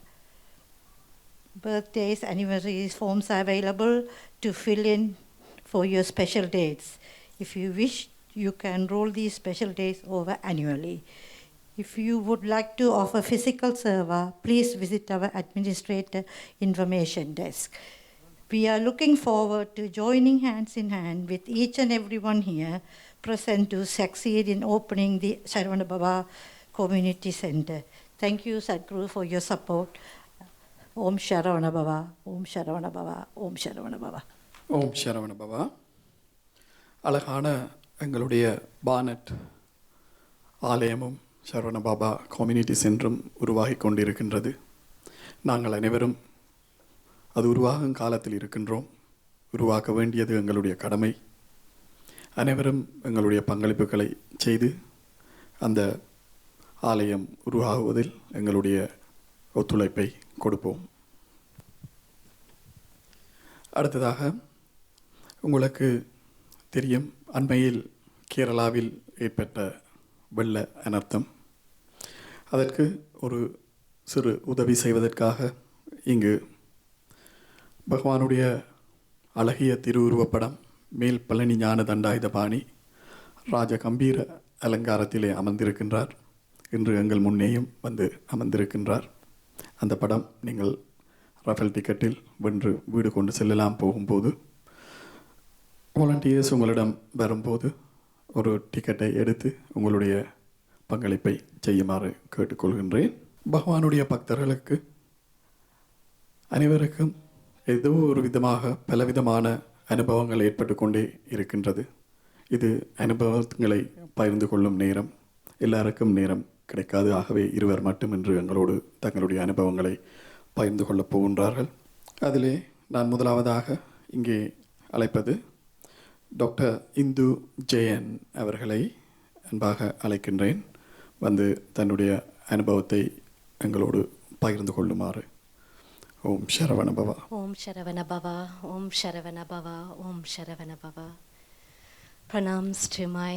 Birthdays, anniversaries, forms are available to fill in for your special dates. If you wish, you can roll these special days over annually. If you would like to offer physical seva, please visit our administrator information desk. We are looking forward to joining hands in hand with each and everyone here present to succeed in opening the Saravana Bhava Community Center. Thank you, Sadhguru, for your support. Om Sharavana Bhava, Om Sharavana Bhava, Om Sharavana Bhava. ஓம் சரவண பவா. அழகான எங்களுடைய பானட் ஆலயமும் சரவண பாபா கம்யூனிட்டி சென்றும் உருவாகி கொண்டிருக்கின்றது. நாங்கள் அனைவரும் அது உருவாகும் காலத்தில் இருக்கின்றோம். உருவாக்க வேண்டியது எங்களுடைய கடமை. அனைவரும் எங்களுடைய பங்களிப்புகளை செய்து அந்த ஆலயம் உருவாகுவதில் எங்களுடைய ஒத்துழைப்பை கொடுப்போம். அடுத்ததாக உங்களுக்கு தெரியும், அண்மையில் கேரளாவில் ஏற்பட்ட வெள்ள அனர்த்தம். அதற்கு ஒரு சிறு உதவி செய்வதற்காக இங்கு பகவானுடைய அழகிய திருவுருவப்படம் மேல் பழனி ஞான தண்டாயுதபாணி ராஜ கம்பீர அலங்காரத்திலே அமர்ந்திருக்கின்றார். இன்று எங்கள் முன்னேயும் வந்து அமர்ந்திருக்கின்றார். அந்த படம் நீங்கள் ரஃபேல் டிக்கெட்டில் வென்று வீடு கொண்டு செல்லலாம். போகும்போது வாலண்டியர்ஸ் உங்களிடம் வரும்போது ஒரு டிக்கெட்டை எடுத்து உங்களுடைய பங்களிப்பை செய்யுமாறு கேட்டுக்கொள்கின்றேன். பகவானுடைய பக்தர்களுக்கு அனைவருக்கும் ஏதோ ஒரு விதமாக பலவிதமான அனுபவங்கள் ஏற்பட்டு கொண்டே இருக்கின்றது. இது அனுபவங்களை பகிர்ந்து கொள்ளும் நேரம். எல்லாருக்கும் நேரம் கிடைக்காது. ஆகவே இருவர் மட்டும் இன்று எங்களோடு தங்களுடைய அனுபவங்களை பகிர்ந்து கொள்ளப் போகின்றார்கள். அதிலே நான் முதலாவதாக இங்கே அழைப்பது டாக்டர் இந்து ஜெயன் அவர்களை அன்பாக அழைக்கின்றேன். வந்து தன்னுடைய அனுபவத்தை எங்களோடு பகிர்ந்து கொள்ளுமாறு. ஓம் சரவண பவா. ஓம் சரவண பவா. ஓம் சரவண பவா. ஓம் சரவண பவா. Pranams to my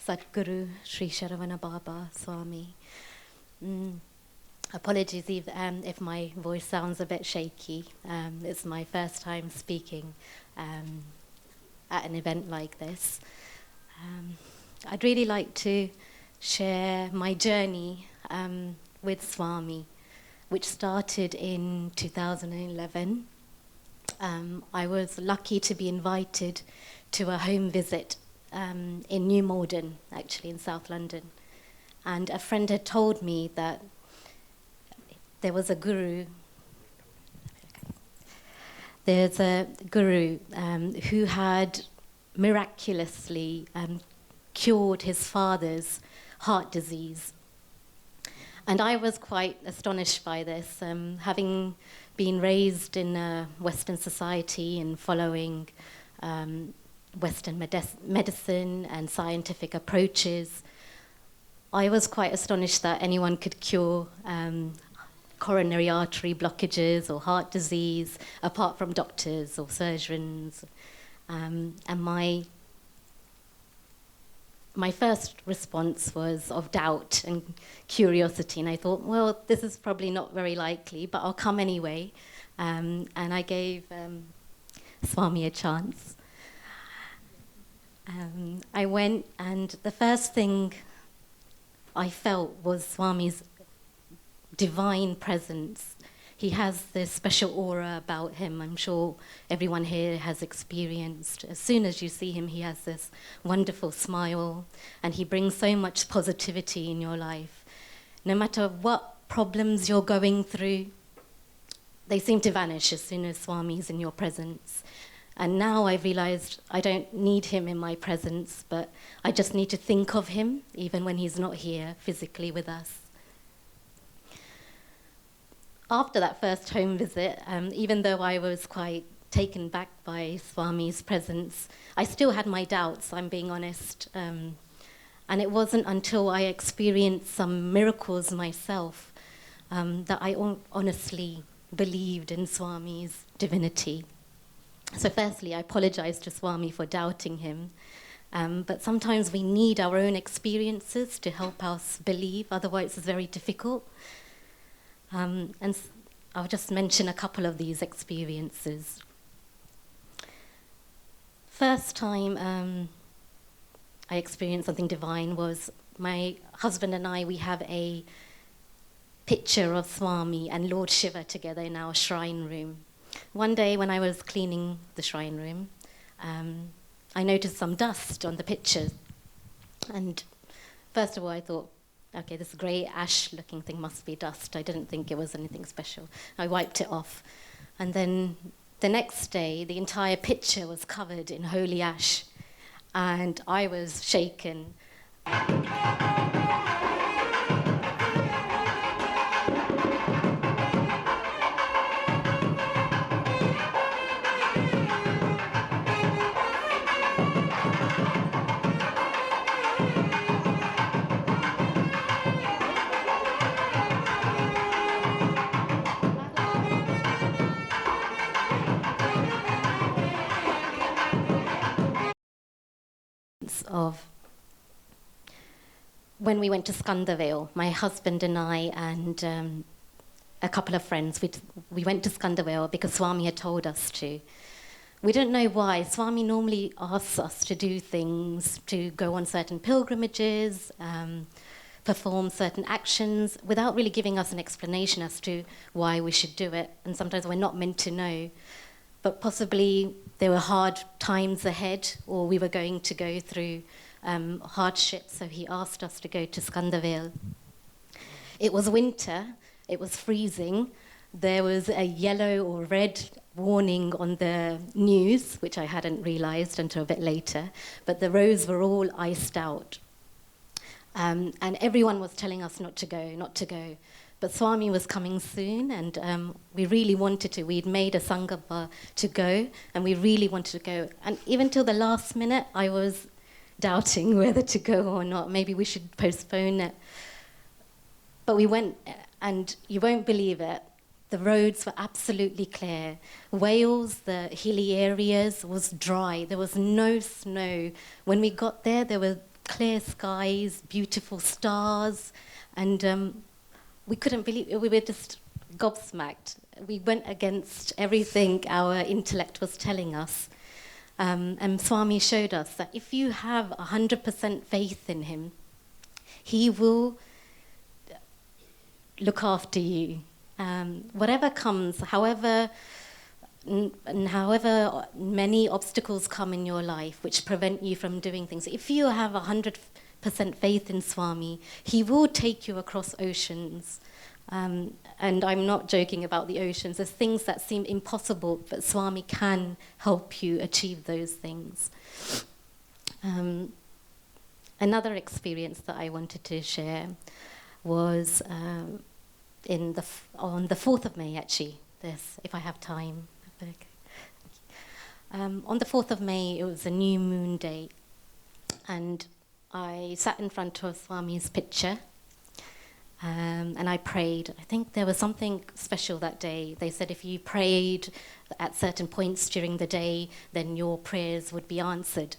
Sadhguru Sri Saravana Baba Swami. Apologies if my voice sounds a bit shaky. It's my first time speaking at an event like this. I'd really like to share my journey with Swami, which started in 2011. I was lucky to be invited to a home visit in New Malden, actually in South London. And a friend had told me that there was a guru. There's a guru who had miraculously cured his father's heart disease. And I was quite astonished by this, having been raised in a Western society and following Western medicine and scientific approaches. I was quite astonished that anyone could cure coronary artery blockages or heart disease apart from doctors or surgeons. And my first response was of doubt and curiosity. And I thought, well, this is probably not very likely, but I'll come anyway. And I gave Swami a chance. I went, and the first thing I felt was Swami's divine presence. He has this special aura about him. I'm sure everyone here has experienced. As soon as you see him, he has this wonderful smile, and he brings so much positivity in your life. No matter what problems you're going through, they seem to vanish as soon as Swami's in your presence. And now I've realized I don't need him in my presence, but I just need to think of him even when he's not here physically with us. After that first home visit, even though I was quite taken back by Swami's presence. I still had my doubts, I'm being honest. And it wasn't until I experienced some miracles myself that I honestly believed in Swami's divinity. So firstly, I apologize to Swami for doubting him. But sometimes we need our own experiences to help us believe, otherwise it's very difficult. And I'll just mention a couple of these experiences. First time I experienced something divine was my husband and I, we have a picture of Swami and Lord Shiva together in our shrine room. One day when I was cleaning the shrine room, I noticed some dust on the picture. And first of all, I thought, okay, this grey ash-looking thing must be dust. I didn't think it was anything special. I wiped it off. And then the next day, the entire picture was covered in holy ash. And I was shaken. Of when we went to Skandavale, my husband and I and a couple of friends, we went to Skandavale because Swami had told us to. We don't know why. Swami normally asks us to do things, to go on certain pilgrimages, perform certain actions, without really giving us an explanation as to why we should do it. And sometimes we're not meant to know. But possibly there were hard times ahead, or we were going to go through hardship, so he asked us to go to Skandavale. It was winter, it was freezing. There was a yellow or red warning on the news, which I hadn't realized until a bit later, but the roads were all iced out. And everyone was telling us not to go, not to go. But Swami was coming soon, and we really wanted to. We'd made a Sangha to go, and we really wanted to go. And even till the last minute, I was doubting whether to go or not. Maybe we should postpone it. But we went, and you won't believe it, the roads were absolutely clear. Wales, the hilly areas, was dry. There was no snow. When we got there were clear skies, beautiful stars, and we couldn't believe it. We were just gobsmacked. We went against everything our intellect was telling us. And Swami showed us that if you have 100% faith in him, he will look after you. Whatever comes, however many obstacles come in your life which prevent you from doing things, if you have 100% faith in Swami, he will take you across oceans. And I'm not joking about the oceans. There's things that seem impossible, but Swami can help you achieve those things. Another experience that I wanted to share was on the 4th of May, actually, if I have time. On the 4th of May, it was a new moon day, and I sat in front of Swami's picture, and I prayed. I think there was something special that day. They said if you prayed at certain points during the day, then your prayers would be answered.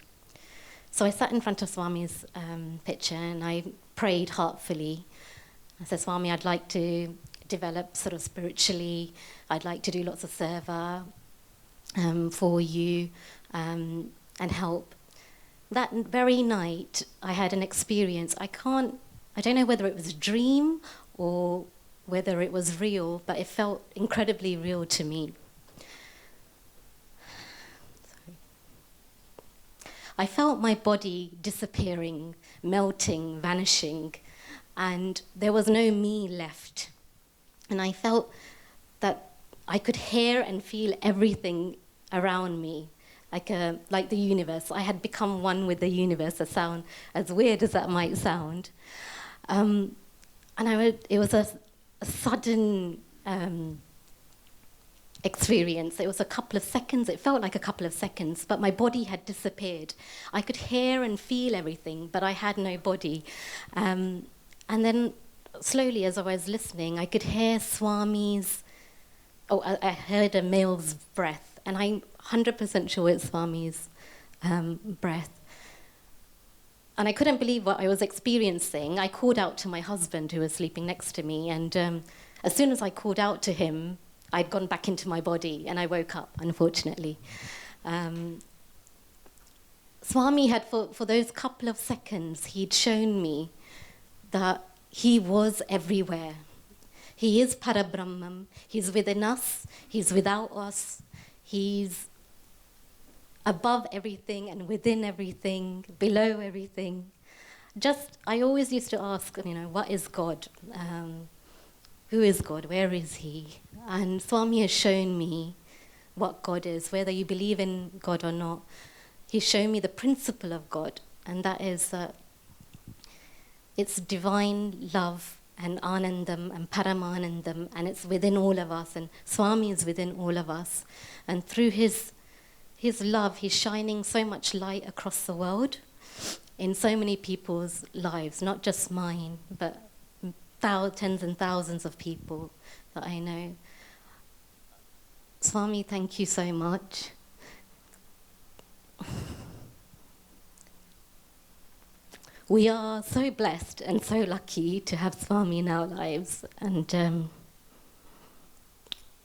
So I sat in front of Swami's picture, and I prayed heartfully. I said, Swami, I'd like to develop sort of spiritually. I'd like to do lots of seva for you and help. That very night, I had an experience. I don't know whether it was a dream or whether it was real, but it felt incredibly real to me. I felt my body disappearing, melting, vanishing, and there was no me left. And I felt that I could hear and feel everything around me, like the universe. I had become one with the universe, as weird as that might sound. And it was a sudden experience. It was a couple of seconds. It felt like a couple of seconds, but my body had disappeared. I could hear and feel everything, but I had no body. And then slowly, as I was listening, I could hear Swami's. I heard a male's breath, and I'm 100% sure it's Swami's breath. And I couldn't believe what I was experiencing. I called out to my husband, who was sleeping next to me, and as soon as I called out to him, I'd gone back into my body, and I woke up, unfortunately. Swami had, for those couple of seconds, he'd shown me that he was everywhere. He is Parabrahman. He's within us. He's without us. He's above everything and within everything, below everything. I always used to ask, what is God? Who is God? Where is he? And Swami has shown me what God is, whether you believe in God or not. He's shown me the principle of God, and that is that it's divine love and Anandam and Paramanandam, and it's within all of us, and Swami is within all of us. And through his love, he's shining so much light across the world in so many people's lives, not just mine, but tens and thousands of people that I know. Swami, thank you so much. We are so blessed and so lucky to have Swami in our lives, and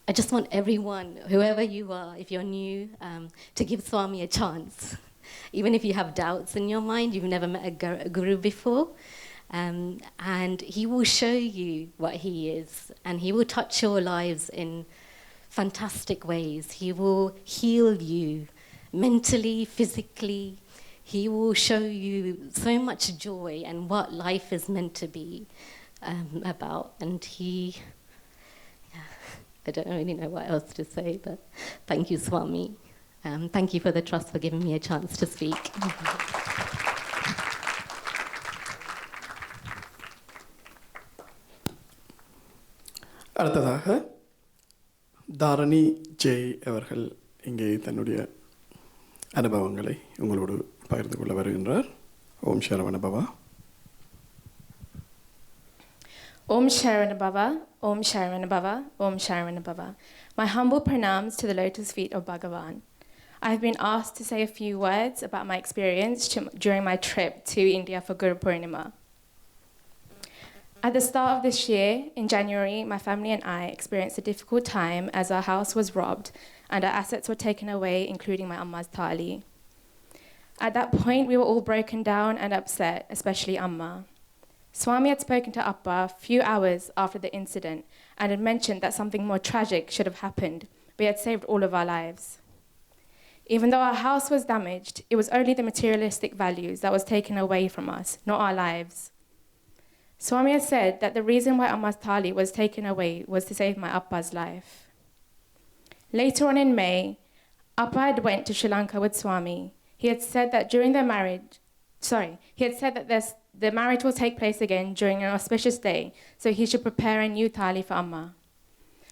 I just want everyone, whoever you are, if you're new, to give Swami a chance. Even if you have doubts in your mind, you've never met a guru before, and he will show you what he is, and he will touch your lives in fantastic ways. He will heal you mentally, physically. He will show you so much joy and what life is meant to be about. And I don't really know what else to say, but thank you, Swami. Thank you for the trust for giving me a chance to speak. அடுத்ததாக தாரணி ஜெய் அவர்கள் இங்கே தன்னுடைய அனுபவங்களை உங்களோடு பகிர்ந்து கொள்ள வருகின்றார். ஓம் Saravanabhava. Om Sharanabhava, Om Sharanabhava, Om Sharanabhava. My humble pranams to the lotus feet of Bhagavan. I have been asked to say a few words about my experience during my trip to India for Guru Purnima. At the start of this year, in January, my family and I experienced a difficult time as our house was robbed and our assets were taken away, including my Amma's thali. At that point, we were all broken down and upset, especially Amma. Swami had spoken to Appa a few hours after the incident and had mentioned that something more tragic should have happened, but he had saved all of our lives. Even though our house was damaged, it was only the materialistic values that was taken away from us, not our lives. Swami had said that the reason why Amma's thali was taken away was to save my Appa's life. Later on in May, Appa had went to Sri Lanka with Swami. He had said that the marriage will take place again during an auspicious day, so he should prepare a new thali for Amma.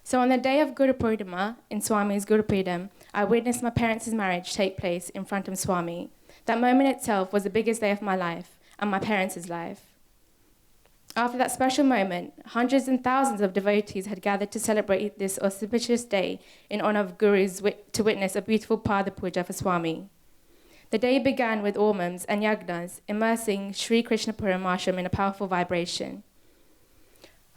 So on the day of Guru Purnima, in Swami's Guru Pidam, I witnessed my parents' marriage take place in front of Swami. That moment itself was the biggest day of my life and my parents' life. After that special moment, hundreds and thousands of devotees had gathered to celebrate this auspicious day in honor of Gurus to witness a beautiful Pada Puja for Swami. The day began with ormams and yagnas, immersing Sri Krishna Paramashram in a powerful vibration.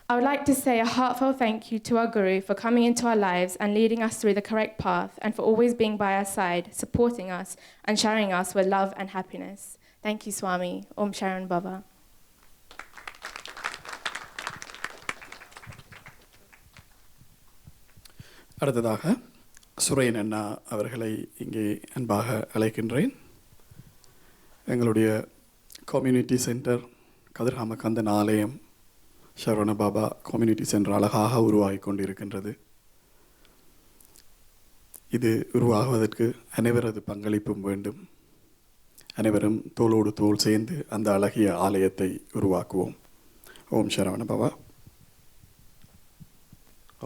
I would like to say a heartfelt thank you to our Guru for coming into our lives and leading us through the correct path, and for always being by our side, supporting us and showering us with love and happiness. Thank you, Swami. Om Sharan Baba. அடுத்ததாக சுரேன் அண்ணா அவர்களை இங்கே அன்பாக அழைக்கின்றேன். எங்களுடைய கம்யூனிட்டி சென்டர் கதிர்காமக்கந்தன் ஆலயம் சரவணபாபா கம்யூனிட்டி சென்டர் அழகாக உருவாகி கொண்டிருக்கின்றது. இது உருவாகுவதற்கு அனைவரது பங்களிப்பும் வேண்டும். அனைவரும் தோளோடு தோள் சேர்ந்து அந்த அழகிய ஆலயத்தை உருவாக்குவோம். ஓம் சரவணபவா.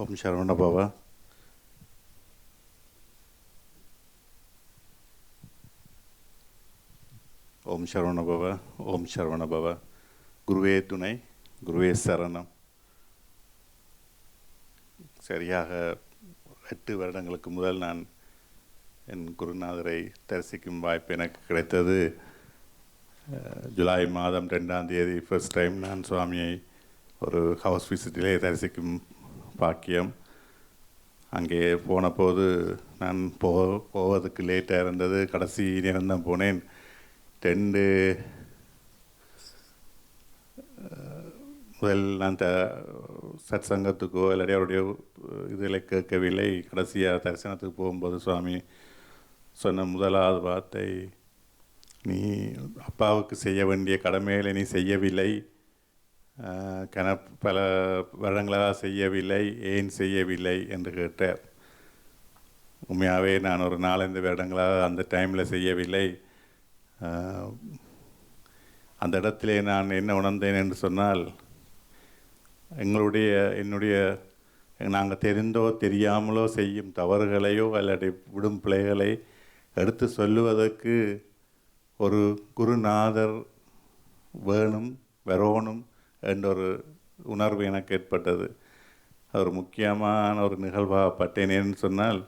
ஓம் சரவணபவா. ஓம் சரவணபவ, ஓம் சரவணபவ. குருவே துணை, குருவே சரணம். சரியாக 8 வருடங்களுக்கு முதல் நான் என் குருநாதரை தரிசிக்கும் வாய்ப்பு எனக்கு கிடைத்தது. ஜூலை மாதம் 2ஆம் தேதி ஃபர்ஸ்ட் டைம் நான் சுவாமியை ஒரு ஹவுஸ் விசிட்டிலே தரிசிக்கும் பாக்கியம். அங்கே போன போது நான் போவதுக்கு லேட்டாக இருந்தது. கடைசி நேரம் தான் போனேன். 2 முதல் நான் சத் சங்கத்துக்கோ இல்லாட்டி அவருடைய இதில் கேட்கவில்லை. கடைசியாக தரிசனத்துக்கு போகும்போது சுவாமி சொன்ன முதலாவது வார்த்தை, நீ அப்பாவுக்கு செய்ய வேண்டிய கடமைகளை நீ செய்யவில்லை, பல வருடங்களாக செய்யவில்லை, ஏன் செய்யவில்லை என்று கேட்டார். உண்மையாகவே நான் ஒரு 4-5 வருடங்களாக அந்த டைமில் செய்யவில்லை. அந்த இடத்திலே நான் என்ன உணர்ந்தேன் என்று சொன்னால், என்னுடைய நாங்கள் தெரிந்தோ தெரியாமலோ செய்யும் தவறுகளையோ அல்லது விடும் பிழைகளை எடுத்து சொல்லுவதற்கு ஒரு குருநாதர் வேணும், வரணும் என்ற ஒரு உணர்வு எனக்கு ஏற்பட்டது. ஒரு முக்கியமான ஒரு நிகழ்வாக பட்டேனேன்னு சொன்னால்,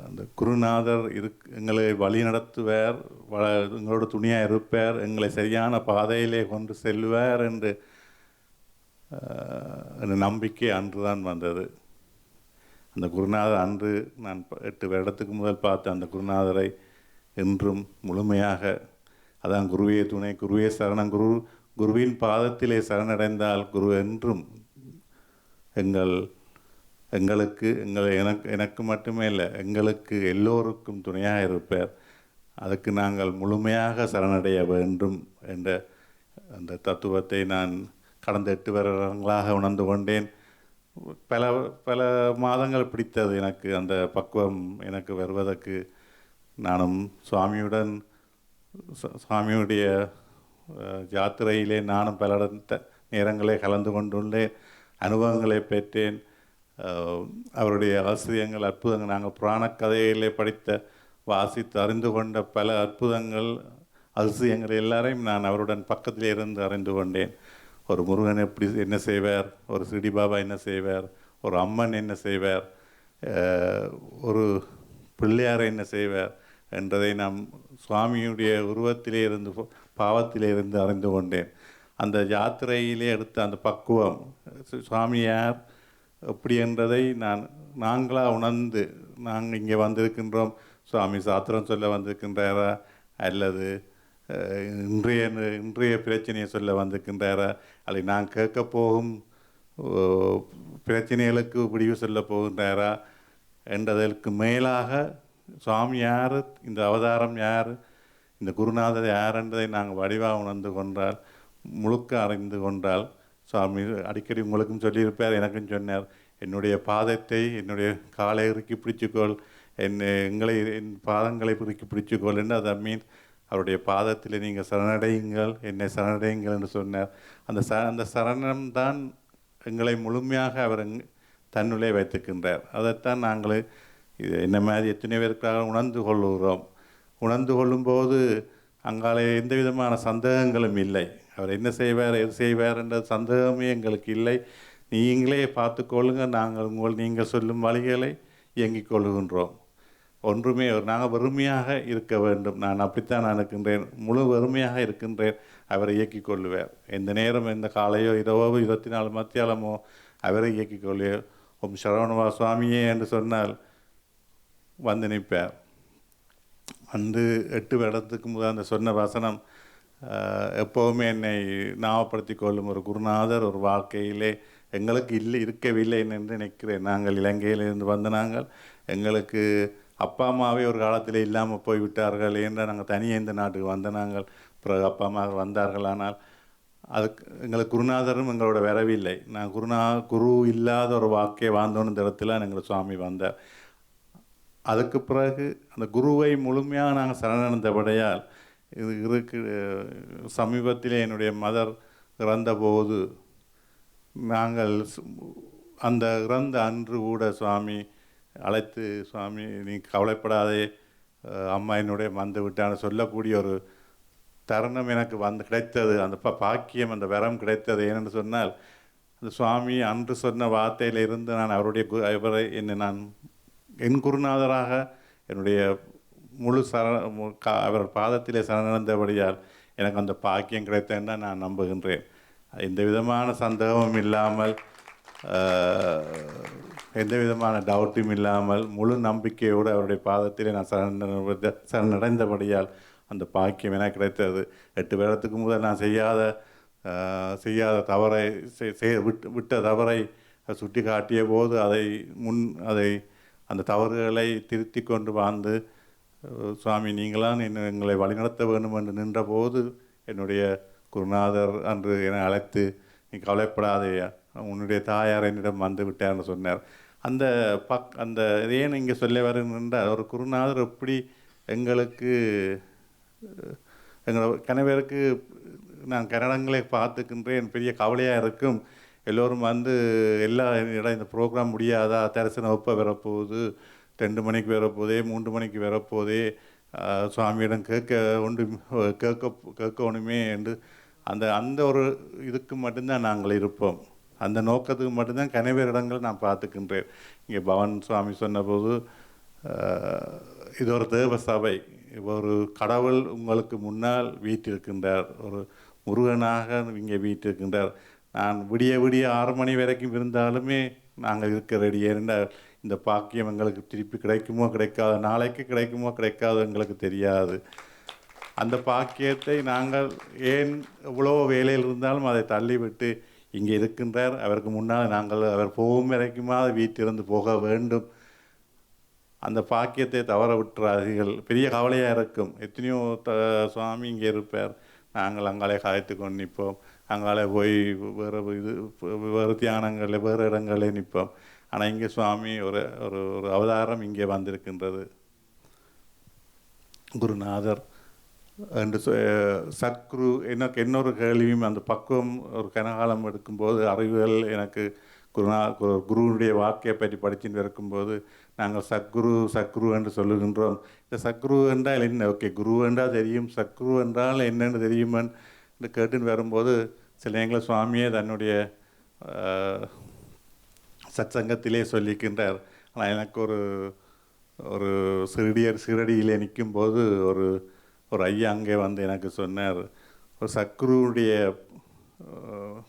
அந்த குருநாதர் எங்களை வழி நடத்துவார், எங்களோட துணியாக இருப்பார், எங்களை சரியான பாதையிலே கொண்டு செல்வார் என்று நம்பிக்கை அன்று தான் வந்தது. அந்த குருநாதர் அன்று நான் 8 வருடத்துக்கு முதல் பார்த்த அந்த குருநாதரை என்றும் முழுமையாக, அதான் குருவே துணை, குருவே சரணம். குருவின் பாதத்திலே சரணடைந்தால் குரு என்றும் எனக்கு மட்டுமே இல்லை, எங்களுக்கு எல்லோருக்கும் துணையாக இருப்பார். அதுக்கு நாங்கள் முழுமையாக சரணடைய வேண்டும் என்ற அந்த தத்துவத்தை நான் கடந்த 8 வருடங்களாக உணர்ந்து கொண்டேன். பல மாதங்கள் பிடித்தது எனக்கு அந்த பக்குவம் எனக்கு வருவதற்கு. நானும் சுவாமியுடைய யாத்திரையிலே நானும் பல நேரங்களே கலந்து கொண்டுள்ளேன், அனுபவங்களை பெற்றேன். அவருடைய ஆசிரியங்கள், அற்புதங்கள், நாங்கள் புராண கதையிலே வாசித்து அறிந்து கொண்ட பல அற்புதங்கள், அதிசயங்கள் எல்லாரையும் நான் அவருடன் பக்கத்திலே இருந்து அறிந்து கொண்டேன். ஒரு முருகன் என்ன செய்வார், ஒரு சிடி பாபா என்ன செய்வார், ஒரு அம்மன் என்ன செய்வார், ஒரு பிள்ளையாரை என்ன செய்வார் என்றதை நாம் சுவாமியுடைய உருவத்திலே இருந்து, பாவத்திலே இருந்து அறிந்து கொண்டேன். அந்த யாத்திரையிலே எடுத்த அந்த பக்குவம், சுவாமி யார் எப்படி என்றதை நாங்களாக உணர்ந்து, நாங்கள் இங்கே வந்திருக்கின்றோம், சுவாமி சாத்திரம் சொல்ல வந்திருக்கின்றாரா அல்லது இன்றைய பிரச்சனையை சொல்ல வந்திருக்கின்றாரா அல்லது நான் கேட்க போகும் பிரச்சனைகளுக்கு முடிவு சொல்ல போகின்றாரா என்றதற்கு மேலாக சுவாமி யார், இந்த அவதாரம் யார், இந்த குருநாதர் யார் என்றதை நாங்கள் வடிவாக உணர்ந்து கொண்டால், முழுக்க அறிந்து கொண்டால், சுவாமி அடிக்கடி உங்களுக்கும் சொல்லியிருப்பார், எனக்கும் சொன்னார், என்னுடைய பாதத்தை, என்னுடைய காலை இறுக்கி பிடிச்சிக்கொள், என் பாதங்களை இறுக்கி பிடிச்சிக்கொள் என்று. அதை மீன்ஸ் அவருடைய பாதத்தில் நீங்கள் சரணடையுங்கள், என்னை சரணடையுங்கள் என்று சொன்னார். அந்த சரணம்தான் எங்களை முழுமையாக அவர் தன்னுள்ளே வைத்துக்கின்றார். அதைத்தான் நாங்கள் என்ன மாதிரி எத்தனை பேருக்காக உணர்ந்து கொள்ளுகிறோம். உணர்ந்து கொள்ளும்போது அங்காலே எந்த விதமான சந்தேகங்களும் இல்லை. அவர் என்ன செய்வார், எது செய்வார் என்ற சந்தேகமே எங்களுக்கு இல்லை. நீங்களே பார்த்து கொள்ளுங்கள், நீங்கள் சொல்லும் வழிகளை இயங்கிக் கொள்கின்றோம். ஒன்றுமே நாங்கள் வெறுமையாக இருக்க வேண்டும். நான் அப்படித்தான் இருக்கின்றேன், முழு வெறுமையாக இருக்கின்றேன். அவரை இயக்கிக் கொள்ளுவார். எந்த நேரம், எந்த காலையோ இரவோ 24 மத்தியாலமோ அவரை இயக்கிக் கொள்ளுவார். ஓம் சரவணபா சுவாமியே என்று சொன்னால் வந்து நிற்பார். வந்து 8 வருடத்துக்கு முதல் அந்த சொன்ன வசனம் எப்போவுமே என்னை ஞாபகப்படுத்தி கொள்ளும் ஒரு குருநாதர் ஒரு வாழ்க்கையிலே எங்களுக்கு இருக்கவில்லை என்று நினைக்கிறேன். நாங்கள் இலங்கையிலிருந்து வந்த எங்களுக்கு அப்பா அம்மாவே ஒரு காலத்தில் இல்லாமல் போய்விட்டார்கள் என்றால் நாங்கள் தனியாக இந்த நாட்டுக்கு வந்த பிறகு அப்பா அம்மா வந்தார்கள். ஆனால் அதுக்கு எங்களுக்கு குருநாதரும் எங்களோட வரவில்லை. நான் குரு இல்லாத ஒரு வாழ்க்கையை வாழ்ந்தோன்னு இந்த இடத்துல எங்களுக்கு சுவாமி வந்தார். அதுக்கு பிறகு அந்த குருவை முழுமையாக நாங்கள் சரணடைந்தபடியால் சமீபத்திலே என்னுடைய மதர் இறந்தபோது நாங்கள் அந்த இறந்த அன்று கூட சுவாமி அழைத்து, சுவாமி நீ கவலைப்படாதே, அம்மா என்னுடைய வந்து விட்டான்னு சொல்லக்கூடிய ஒரு தருணம் எனக்கு வந்து கிடைத்தது, அந்த பாக்கியம், அந்த வரம் கிடைத்தது. ஏனென்று சொன்னால் அந்த சுவாமி அன்று சொன்ன வார்த்தையிலிருந்து நான் அவரை என்னை நான் என் குருநாதராக என்னுடைய முழு அவர் பாதத்திலே சரணடைந்தபடியால் எனக்கு அந்த பாக்கியம் கிடைத்தேன்னு நான் நம்புகின்றேன். எந்த விதமான சந்தேகமும் இல்லாமல், எந்த விதமான டவுட்டும் இல்லாமல், முழு நம்பிக்கையோடு அவருடைய பாதத்திலே நான் சரணடைந்தபடியால் அந்த பாக்கியம் எனக்கு கிடைத்தது. 8 வருடத்துக்கு முதல் நான் செய்யாத தவறை விட்ட தவறை சுட்டி காட்டிய போது அதை அந்த தவறுகளை திருத்தி கொண்டு வாழ்ந்து, சுவாமி நீங்களாம் எங்களை வழிநடத்த வேண்டும் என்று நின்றபோது என்னுடைய குருநாதர் அன்று என்னை அழைத்து, நீ கவலைப்படாதே, உன்னுடைய தாயார் என்னிடம் வந்து விட்டார்னு சொன்னார். அந்த ஏன் இங்கே சொல்ல வருகின்றால், ஒரு குருநாதர் எப்படி எங்களுக்கு கணவருக்கு நான் கன்னடங்களை பார்த்துக்கின்றேன், பெரிய கவலையாக இருக்கும். எல்லோரும் வந்து இந்த ப்ரோக்ராம் முடியாதா, தரிசனம் எப்போ வரப்போகுது, 2 மணிக்கு வரப்போதே, 3 மணிக்கு வரப்போதே, சுவாமியிடம் கேட்கணுமே என்று அந்த ஒரு இதுக்கு மட்டும்தான் நாங்கள் இருப்போம். அந்த நோக்கத்துக்கு மட்டும்தான் கனவேறு இடங்கள் நான் பார்த்துக்கின்றேன். இங்கே பவன் சுவாமி சொன்னபோது, இது ஒரு தேவ சபை, ஒரு கடவுள் உங்களுக்கு முன்னால் வீற்றிருக்கின்றார், ஒரு முருகனாக இங்கே வீற்றிருக்கின்றார். நான் விடிய 6 மணி வரைக்கும் இருந்தாலுமே நாங்கள் இருக்க ரெடி. ஏனென்றால் இந்த பாக்கியம் எங்களுக்கு திருப்பி கிடைக்குமோ கிடைக்காது, நாளைக்கு கிடைக்குமோ கிடைக்காது எங்களுக்கு தெரியாது. அந்த பாக்கியத்தை நாங்கள் ஏன் எவ்வளோ வேலையில் இருந்தாலும் அதை தள்ளிவிட்டு இங்கே இருக்கின்றார், அவருக்கு முன்னால் நாங்கள் அவர் போகும் வரைக்குமா வீட்டிலிருந்து போக வேண்டும். அந்த பாக்கியத்தை தவற விட்டுறாதீர்கள். பெரிய கவலையாக இருக்கும். எத்தனையோ சுவாமி இங்கே இருப்பார், நாங்கள் அங்காலே காய்த்து கொண்டு நிற்போம், அங்காலே போய் வேறு தியானங்களில் வேறு இடங்களில் நிற்போம். ஆனால் இங்கே சுவாமி ஒரு அவதாரம் இங்கே வந்திருக்கின்றது. குருநாதர் என்று சத்குரு. எனக்கு இன்னொரு கேள்வியும், அந்த பக்குவம் ஒரு கனகாலம் எடுக்கும்போது அறிவுகள் எனக்கு குருவுடைய வாக்கையை பற்றி படிச்சுட்டு இருக்கும்போது நாங்கள் சத்குரு என்று சொல்லுகின்றோம். இந்த சத்குரு என்றால் என்ன? ஓகே, குரு என்றால் தெரியும், சத்குரு என்றால் என்னென்னு தெரியுமென்று கேட்டுன்னு வரும்போது சில நேரங்களில் சுவாமியே தன்னுடைய சத்சங்கத்திலே சொல்லிக்கின்றார். ஆனால் எனக்கு ஒரு சிறடியிலே நிற்கும்போது ஒரு ஐயா அங்கே வந்து எனக்கு சொன்னார், ஒரு சத்குருவுடைய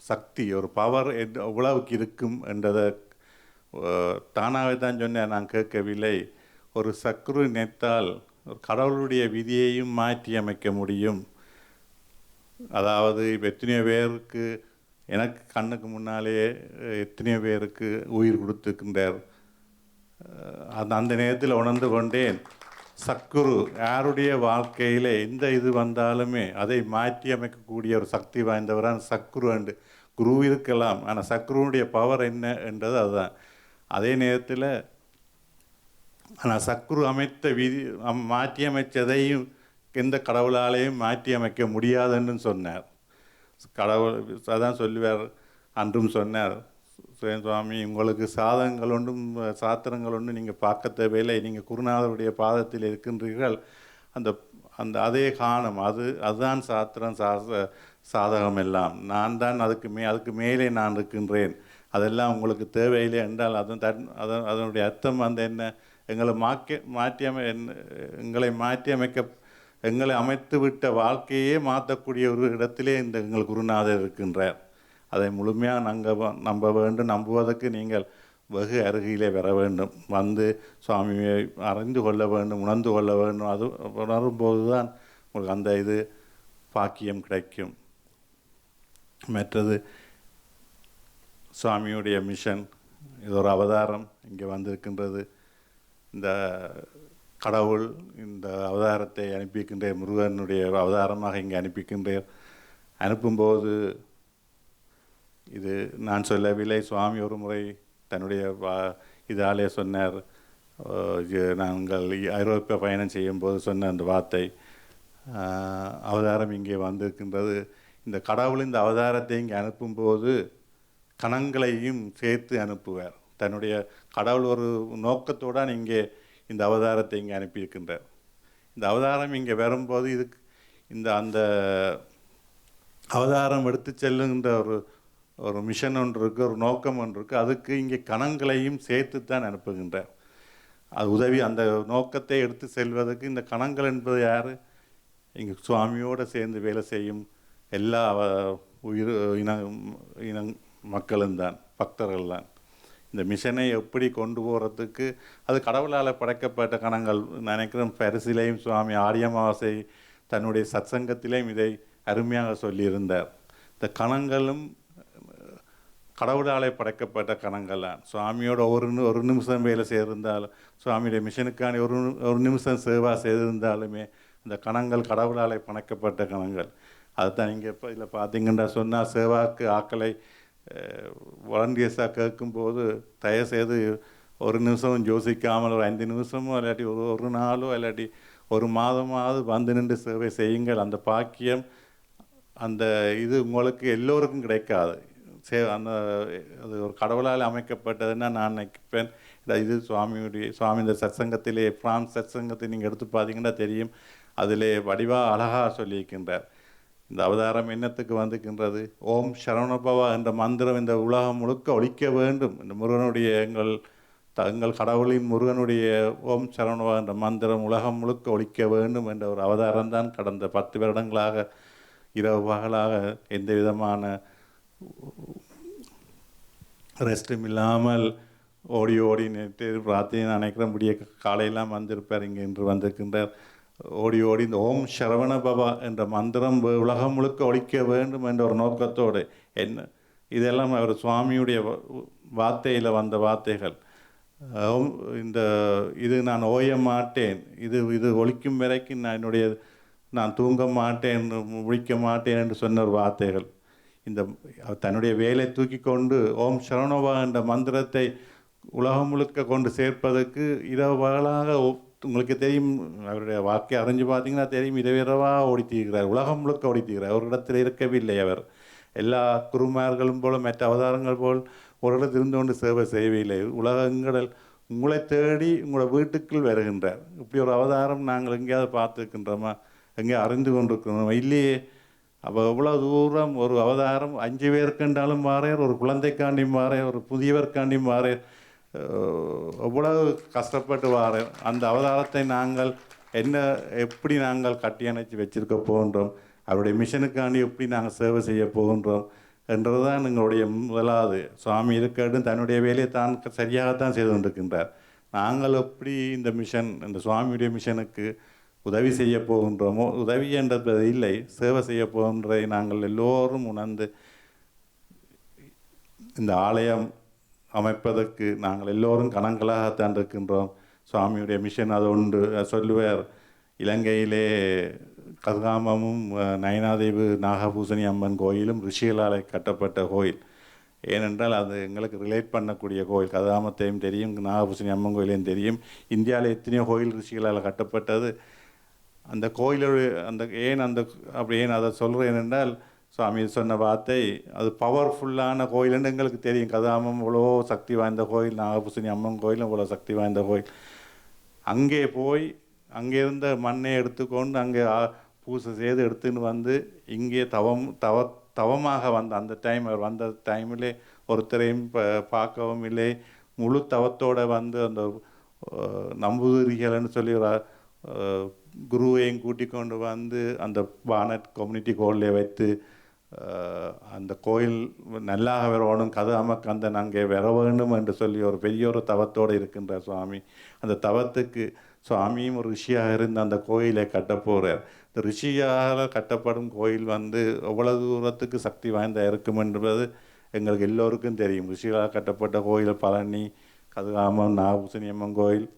சக்தி, ஒரு பவர் எவ்வளவுக்கு இருக்கும் என்றதை தானாகவே தான் சொன்னேன், நான் கேட்கவில்லை. ஒரு சத்குரு நினைத்தால் ஒரு கடவுளுடைய விதியையும் மாற்றி அமைக்க முடியும். அதாவது இப்போ எத்தனையோ பேருக்கு, எனக்கு கண்ணுக்கு முன்னாலேயே எத்தனையோ பேருக்கு உயிர் கொடுத்துக்கின்றார். அந்த நேரத்தில் உணர்ந்து கொண்டேன், சத்குரு யாருடைய வாழ்க்கையில் எந்த இது வந்தாலுமே அதை மாற்றி அமைக்கக்கூடிய ஒரு சக்தி வாய்ந்தவரான சத்குரு என்று. குரு இருக்கலாம், ஆனால் சத்குருனுடைய பவர் என்ன என்றது அதுதான். அதே நேரத்தில் ஆனால் சத்குரு அமைத்த விதி மாற்றி அமைச்சதையும் எந்த கடவுளாலேயும் மாற்றி அமைக்க முடியாதுன்னு சொன்னார். கடவுள் அதான் சொல்லுவார், அன்றும் சொன்னார், சுவாமி உங்களுக்கு சாதகங்கள் ஒன்றும் சாத்திரங்கள் ஒன்றும் நீங்கள் பார்க்க தேவையில்லை, நீங்கள் குருநாதருடைய பாதத்தில் இருக்கின்றீர்கள், அந்த அதே காணும், அதுதான் சாத்திரம் சாதகம் எல்லாம், நான் தான் அதுக்கு மேலே நான் இருக்கின்றேன், அதெல்லாம் உங்களுக்கு தேவையில்லை என்றால் அதனுடைய அர்த்தம் என்ன? எங்களை அமைத்து விட்ட வாழ்க்கையே மாற்றக்கூடிய ஒரு இடத்திலே எங்கள் குருநாதர் இருக்கின்றார். அதை முழுமையாக நம்ப வேண்டும். நம்புவதற்கு நீங்கள் வெகு அருகிலே வர வேண்டும், வந்து சுவாமியை அறிந்து கொள்ள வேண்டும், உணர்ந்து கொள்ள வேண்டும். அது உணரும்போது தான் உங்களுக்கு அந்த பாக்கியம் கிடைக்கும். மற்றது சுவாமியுடைய மிஷன், இது ஒரு அவதாரம் இங்கே வந்திருக்கின்றது. இந்த கடவுள் இந்த அவதாரத்தை அனுப்பிக்கின்ற முருகனுடைய அவதாரமாக இங்கே அனுப்பிக்கின்றேன். அனுப்பும்போது இது நான் சொல்லவில்லை, சுவாமி ஒரு முறை தன்னுடைய இதாலே சொன்னார். நாங்கள் ஐரோப்பிய பயணம் செய்யும்போது சொன்ன அந்த வார்த்தை, அவதாரம் இங்கே வந்திருக்கின்றது. இந்த கடவுள் இந்த அவதாரத்தை இங்கே அனுப்பும்போது கணங்களையும் சேர்த்து அனுப்புவார். தன்னுடைய கடவுள் ஒரு நோக்கத்துடன் இங்கே இந்த அவதாரத்தை இங்கே அனுப்பியிருக்கின்றார். இந்த அவதாரம் இங்கே வரும்போது அந்த அவதாரம் எடுத்து செல்லுகின்ற ஒரு மிஷன் ஒன்று இருக்குது, ஒரு நோக்கம் ஒன்று இருக்குது. அதுக்கு இங்கே கணங்களையும் சேர்த்து தான் அனுப்புகின்றார். அது உதவி, அந்த நோக்கத்தை எடுத்து செல்வதற்கு இந்த கணங்கள் என்பது யார்? இங்கே சுவாமியோடு சேர்ந்து வேலை செய்யும் எல்லா உயிர் இன மக்களும் தான், பக்தர்கள் தான். இந்த மிஷனை எப்படி கொண்டு போகிறதுக்கு அது கடவுளால் படைக்கப்பட்ட கணங்கள். நினைக்கிறேன் பரிசிலையும் சுவாமி ஆரியமாவாசை தன்னுடைய சத்சங்கத்திலேயும் இதை அருமையாக சொல்லியிருந்தார். இந்த கணங்களும் கடவுளாலே படைக்கப்பட்ட கணங்கள் தான். சுவாமியோட ஒரு நிமிஷம் வேலை செய்திருந்தாலும், சுவாமியுடைய மிஷனுக்கான ஒரு நிமிஷம் சேவா செய்திருந்தாலுமே அந்த கணங்கள் கடவுளாலே படைக்கப்பட்ட கணங்கள். அதுதான் இங்கே இப்போ இதில் பார்த்தீங்கன்னா சொன்னால் சேவாக்கு ஆக்களை வாலண்டியர்ஸாக கேட்கும்போது தயவுசெய்து ஒரு நிமிஷம் யோசிக்காமல் ஒரு 5 நிமிஷமோ இல்லாட்டி ஒரு நாளோ இல்லாட்டி ஒரு மாதமாவது வந்து நின்று சேவை செய்யுங்கள். அந்த பாக்கியம், அந்த இது உங்களுக்கு எல்லோருக்கும் கிடைக்காது. அந்த அது ஒரு கடவுளால் அமைக்கப்பட்டதுன்னா நான் நினைப்பேன். இது சுவாமி இந்த சத்சங்கத்திலே, பிரான்ஸ் சத்சங்கத்தை நீங்கள் எடுத்து பார்த்தீங்கன்னா தெரியும். அதிலே வடிவாக அழகாக சொல்லியிருக்கின்றார். இந்த அவதாரம் என்னத்துக்கு வந்துக்கின்றது? ஓம் சரவணபவா என்ற மந்திரம் இந்த உலகம் முழுக்க ஒழிக்க வேண்டும். இந்த முருகனுடைய எங்கள் கடவுளின் முருகனுடைய ஓம் சரவணபவா என்ற மந்திரம் உலகம் முழுக்க ஒழிக்க வேண்டும் என்ற ஒரு அவதாரம் தான் கடந்த 10 வருடங்களாக இரவு பகலாக எந்த விதமான ரெஸ்ட்டும் இல்லாமல் ஓடி நேற்று ராத்திரி நினைக்கிற முடிய காலையெல்லாம் வந்திருப்பார். இங்கே இன்று வந்திருக்கின்றார். ஓடி இந்த ஓம் சரவணபவா என்ற மந்திரம் உலகம் முழுக்க ஒழிக்க வேண்டும் என்ற ஒரு நோக்கத்தோடு இதெல்லாம் அவர் சுவாமியுடைய வார்த்தையில் வந்த வார்த்தைகள். இது நான் ஓய மாட்டேன், இது ஒழிக்கும் வரைக்கும் நான் தூங்க மாட்டேன், முழிக்க மாட்டேன் என்று சொன்ன ஒரு வார்த்தைகள். தன்னுடைய வேலை தூக்கி கொண்டு ஓம் சரவணபவா என்ற மந்திரத்தை உலகம் முழுக்க கொண்டு சேர்ப்பதற்கு இரவு பகலாக, உங்களுக்கு தெரியும், அவருடைய வாக்கை அறிஞ்சு பார்த்தீங்கன்னா தெரியும், இரவாக ஓடித்தீர்கிறார், உலகம் முழுக்க ஓடித்தீர்கிறார். ஒரு இடத்தில் இருக்கவில்லை அவர். எல்லா குருமார்களும் போல மற்ற அவதாரங்கள் போல் ஒரு இடத்தில் இருந்து கொண்டு சேவை செய்யவில்லை. உலகங்கள் உங்களை தேடி உங்களோட வீட்டுக்குள் வருகின்றார். இப்படி ஒரு அவதாரம் நாங்கள் எங்கேயாவது பார்த்துருக்கின்றோமா? எங்கேயா அறிந்து கொண்டிருக்கிறோமா? இல்லையே. அப்போ எவ்வளோ தூரம் ஒரு அவதாரம் 5 பேருக்குண்டாலும் மாறேர், ஒரு குழந்தைக்காண்டியும் மாறேர், ஒரு புதியவர்காண்டியும் மாறேர், எவ்வளவு கஷ்டப்பட்டு வாரேன். அந்த அவதாரத்தை நாங்கள் எப்படி நாங்கள் கட்டியணைச்சி வச்சிருக்க போகின்றோம், அவருடைய மிஷனுக்காண்டி எப்படி நாங்கள் சேவை செய்ய போகின்றோம் என்றது தான் எங்களுடைய முதலாவது. சுவாமி இருக்கட்டும் தன்னுடைய வேலையை தான் சரியாகத்தான் செய்து கொண்டிருக்கின்றார். நாங்கள் எப்படி இந்த சுவாமியுடைய மிஷனுக்கு உதவி செய்ய போகின்றோமோ, உதவி என்றது இல்லை, சேவை செய்ய போகின்றதை நாங்கள் எல்லோரும் உணர்ந்து இந்த ஆலயம் அமைப்பதற்கு நாங்கள் எல்லோரும் கணங்களாகத்தான் இருக்கின்றோம். சுவாமியுடைய மிஷன் அது உண்டு. சொல்லுவார், இலங்கையிலே கதிராமமும் நயனாதேவி நாகபூசணி அம்மன் கோயிலும் ரிஷிகளால் கட்டப்பட்ட கோயில். ஏனென்றால் அது எங்களுக்கு ரிலேட் பண்ணக்கூடிய கோயில். கதிராமத்தையும் தெரியும், நாகபூசணி அம்மன் கோயிலையும் தெரியும். இந்தியாவில் எத்தனையோ கோயில் ரிஷிகளால் கட்டப்பட்டது. அந்த கோயிலோட ஏன் அதை சொல்கிறேன் என்றால், சுவாமி சொன்ன வார்த்தை அது பவர்ஃபுல்லான கோயில்னு எங்களுக்கு தெரியும். கதிராமம் இவ்வளோ சக்தி வாய்ந்த கோயில், நாகபூசணி அம்மன் கோயிலும் இவ்வளோ சக்தி வாய்ந்த கோயில். அங்கே போய் அங்கே இருந்த மண்ணை எடுத்துக்கொண்டு அங்கே பூசை செய்து எடுத்துன்னு வந்து இங்கே தவமாக வந்த அந்த டைம், அவர் வந்த டைமிலே ஒருத்தரையும் பார்க்கவும் இல்லை, முழு தவத்தோடு வந்து அந்த நம்பூதிரிகள்னு சொல்லி குருவையும் கூட்டி கொண்டு வந்து அந்த பானட் கம்யூனிட்டி கோயிலே வைத்து அந்த கோயில் நல்லாக வரணும், கதிராமக்கந்தன் அங்கே வர வேண்டும் என்று சொல்லி ஒரு பெரிய ஒரு தவத்தோடு இருக்கின்ற சுவாமி. அந்த தவத்துக்கு சுவாமியும் ஒரு ரிஷியாக இருந்து அந்த கோயிலை கட்டப்போகிறார். இந்த ரிஷியாக கட்டப்படும் கோயில் வந்து எவ்வளவு தூரத்துக்கு சக்தி வாய்ந்த இருக்கும் என்பது எங்களுக்கு எல்லோருக்கும் தெரியும். ரிஷிகளாக கட்டப்பட்ட கோயில் பழனி, கதிராமம், நாகபூசணி அம்மன் கோயில்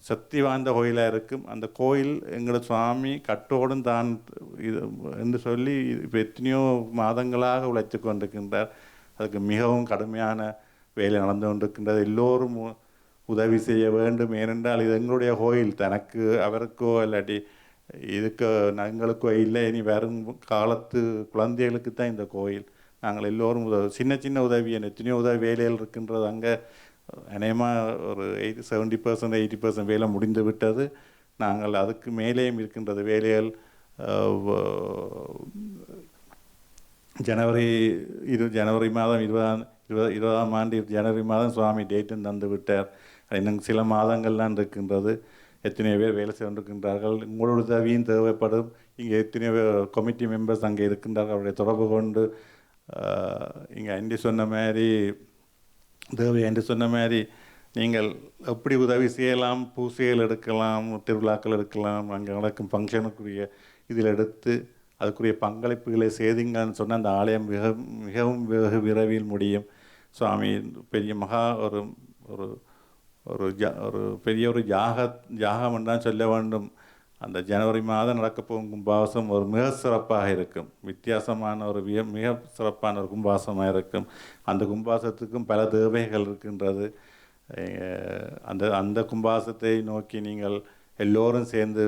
சக்தி வாய்ந்த கோயிலாக இருக்கும். அந்த கோயில் எங்களோட சுவாமி கட்டோடும் தான் இது என்று சொல்லி இப்போ எத்தனையோ மாதங்களாக உழைத்து கொண்டிருக்கின்றார். அதுக்கு மிகவும் கடுமையான வேலை நடந்து கொண்டிருக்கின்றது. எல்லோரும் உதவி செய்ய வேண்டும். ஏனென்றால் இது எங்களுடைய கோயில், தனக்கு அவருக்கோ இல்லாட்டி இதுக்கு எங்களுக்கோ இல்லை, இனி வரும் காலத்து குழந்தைகளுக்கு தான் இந்த கோயில். நாங்கள் எல்லோரும் சின்ன உதவி, எத்தனையோ உதவி வேலைகள் இருக்கின்றது. அங்கே அநேகமாக ஒரு 70% 80% வேலை முடிந்து விட்டது. நாங்கள் அதுக்கு மேலேயும் இருக்கின்றது வேலைகள். ஜனவரி மாதம் 20ஆம் ஆண்டு ஜனவரி மாதம் சுவாமி டேட்டும் தந்து விட்டார். இன்னும் சில மாதங்கள்லாம் இருக்கின்றது. எத்தனையோ பேர் வேலை செய்து கொண்டிருக்கின்றார்கள். உங்களோட உதவியும் தேவைப்படும். இங்கே எத்தனையோ கமிட்டி மெம்பர்ஸ் அங்கே இருக்கின்றார்கள். அவருடைய தொடர்பு கொண்டு இங்கே அண்டி சொன்ன மாதிரி தேவை என்று சொன்ன மாதிரி நீங்கள் எப்படி உதவி செய்யலாம், பூசைகள் எடுக்கலாம், திருவிழாக்கள் எடுக்கலாம், அங்கே நடக்கும் ஃபங்க்ஷனுக்குரிய இதில் எடுத்து அதுக்குரிய பங்களிப்புகளை செய்தீங்கன்னு சொன்னால் அந்த ஆலயம் மிகவும் வெகு விரைவில் முடியும். சுவாமி பெரிய மகா ஒரு ஒரு ஒரு பெரிய ஒரு யாகம் என்றால் சொல்ல வேண்டும். அந்த ஜனவரி மாதம் நடக்கப் போகும் கும்பாசம் ஒரு மிக சிறப்பாக இருக்கும். வித்தியாசமான ஒரு மிக சிறப்பான ஒரு கும்பாசமாக இருக்கும். அந்த கும்பாசத்துக்கும் பல தேவைகள் இருக்கின்றது. அந்த கும்பாசத்தை நோக்கி நீங்கள் எல்லோரும் சேர்ந்து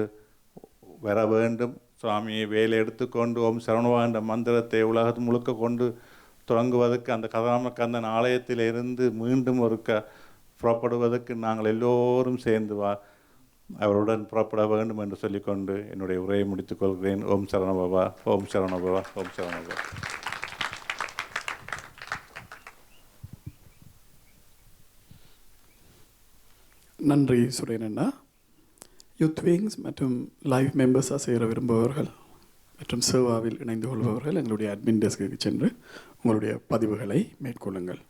வர வேண்டும். சுவாமியை வேலை எடுத்துக்கொண்டு ஓம் சரவணபவ என்ற மந்திரத்தை உலகத்து முழுக்க கொண்டு தொடங்குவதற்கு அந்த கதாமக்கந்தன் ஆலயத்திலிருந்து மீண்டும் ஒரு புறப்படுவதற்கு நாங்கள் எல்லோரும் சேர்ந்து அவருடன் புறப்பட வேண்டும் என்று சொல்லிக்கொண்டு என்னுடைய உரையை முடித்துக் கொள்கிறேன். ஓம் சரவணபவ, ஓம் சரவணபவ, ஓம் சரவணபவ. நன்றி சுரேன் அண்ணா. யூத் விங்ஸ் மற்றும் லைவ் மெம்பர்ஸாக சேர விரும்புபவர்கள் மற்றும் சேவாவில் இணைந்து கொள்பவர்கள் எங்களுடைய அட்மின் டெஸ்க்கு சென்று உங்களுடைய பதிவுகளை மேற்கொள்ளுங்கள்.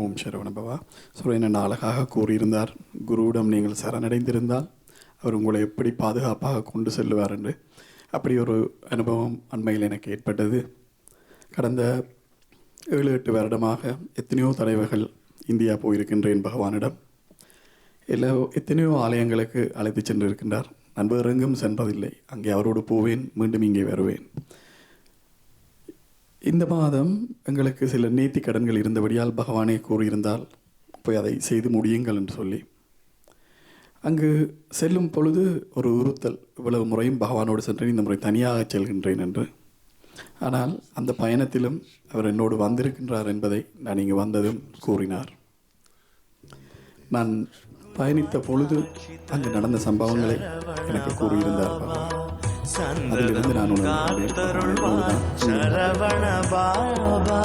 ஓம் சரவணபவா. சுரேன் அண்ணா அழகாக கூறியிருந்தார், குருவிடம் நீங்கள் சரணடைந்திருந்தால் அவர் உங்களை எப்படி பாதுகாப்பாக கொண்டு செல்லுவார் என்று. அப்படி ஒரு அனுபவம் அண்மையில் எனக்கு ஏற்பட்டது. கடந்த 7-8 வருடமாக எத்தனையோ தலைவர்கள் இந்தியா போயிருக்கின்றேன் பகவானிடம். எத்தனையோ ஆலயங்களுக்கு அழைத்து சென்றிருக்கின்றார். நான் வேறு எங்கும் சென்றதில்லை. அங்கே அவரோடு போவேன், மீண்டும் இங்கே வருவேன். இந்த மாதம் எங்களுக்கு சில நேர்த்தி கடன்கள் இருந்தபடியால் பகவானே கூறியிருந்தால் போய் அதை செய்து முடியுங்கள் என்று சொல்லி அங்கு செல்லும் பொழுது ஒரு உறுத்தல், இவ்வளவு முறையும் பகவானோடு சென்றேன், இந்த முறை தனியாக செல்கின்றேன் என்று. ஆனால் அந்த பயணத்திலும் அவர் என்னோடு வந்திருக்கின்றார் என்பதை நான் இங்கு வந்ததும் கூறினார். நான் பயணித்த பொழுது அங்கு நடந்த சம்பவங்களை எனக்கு கூறியிருந்தார். அதிலிருந்து நான் சரவண பாபா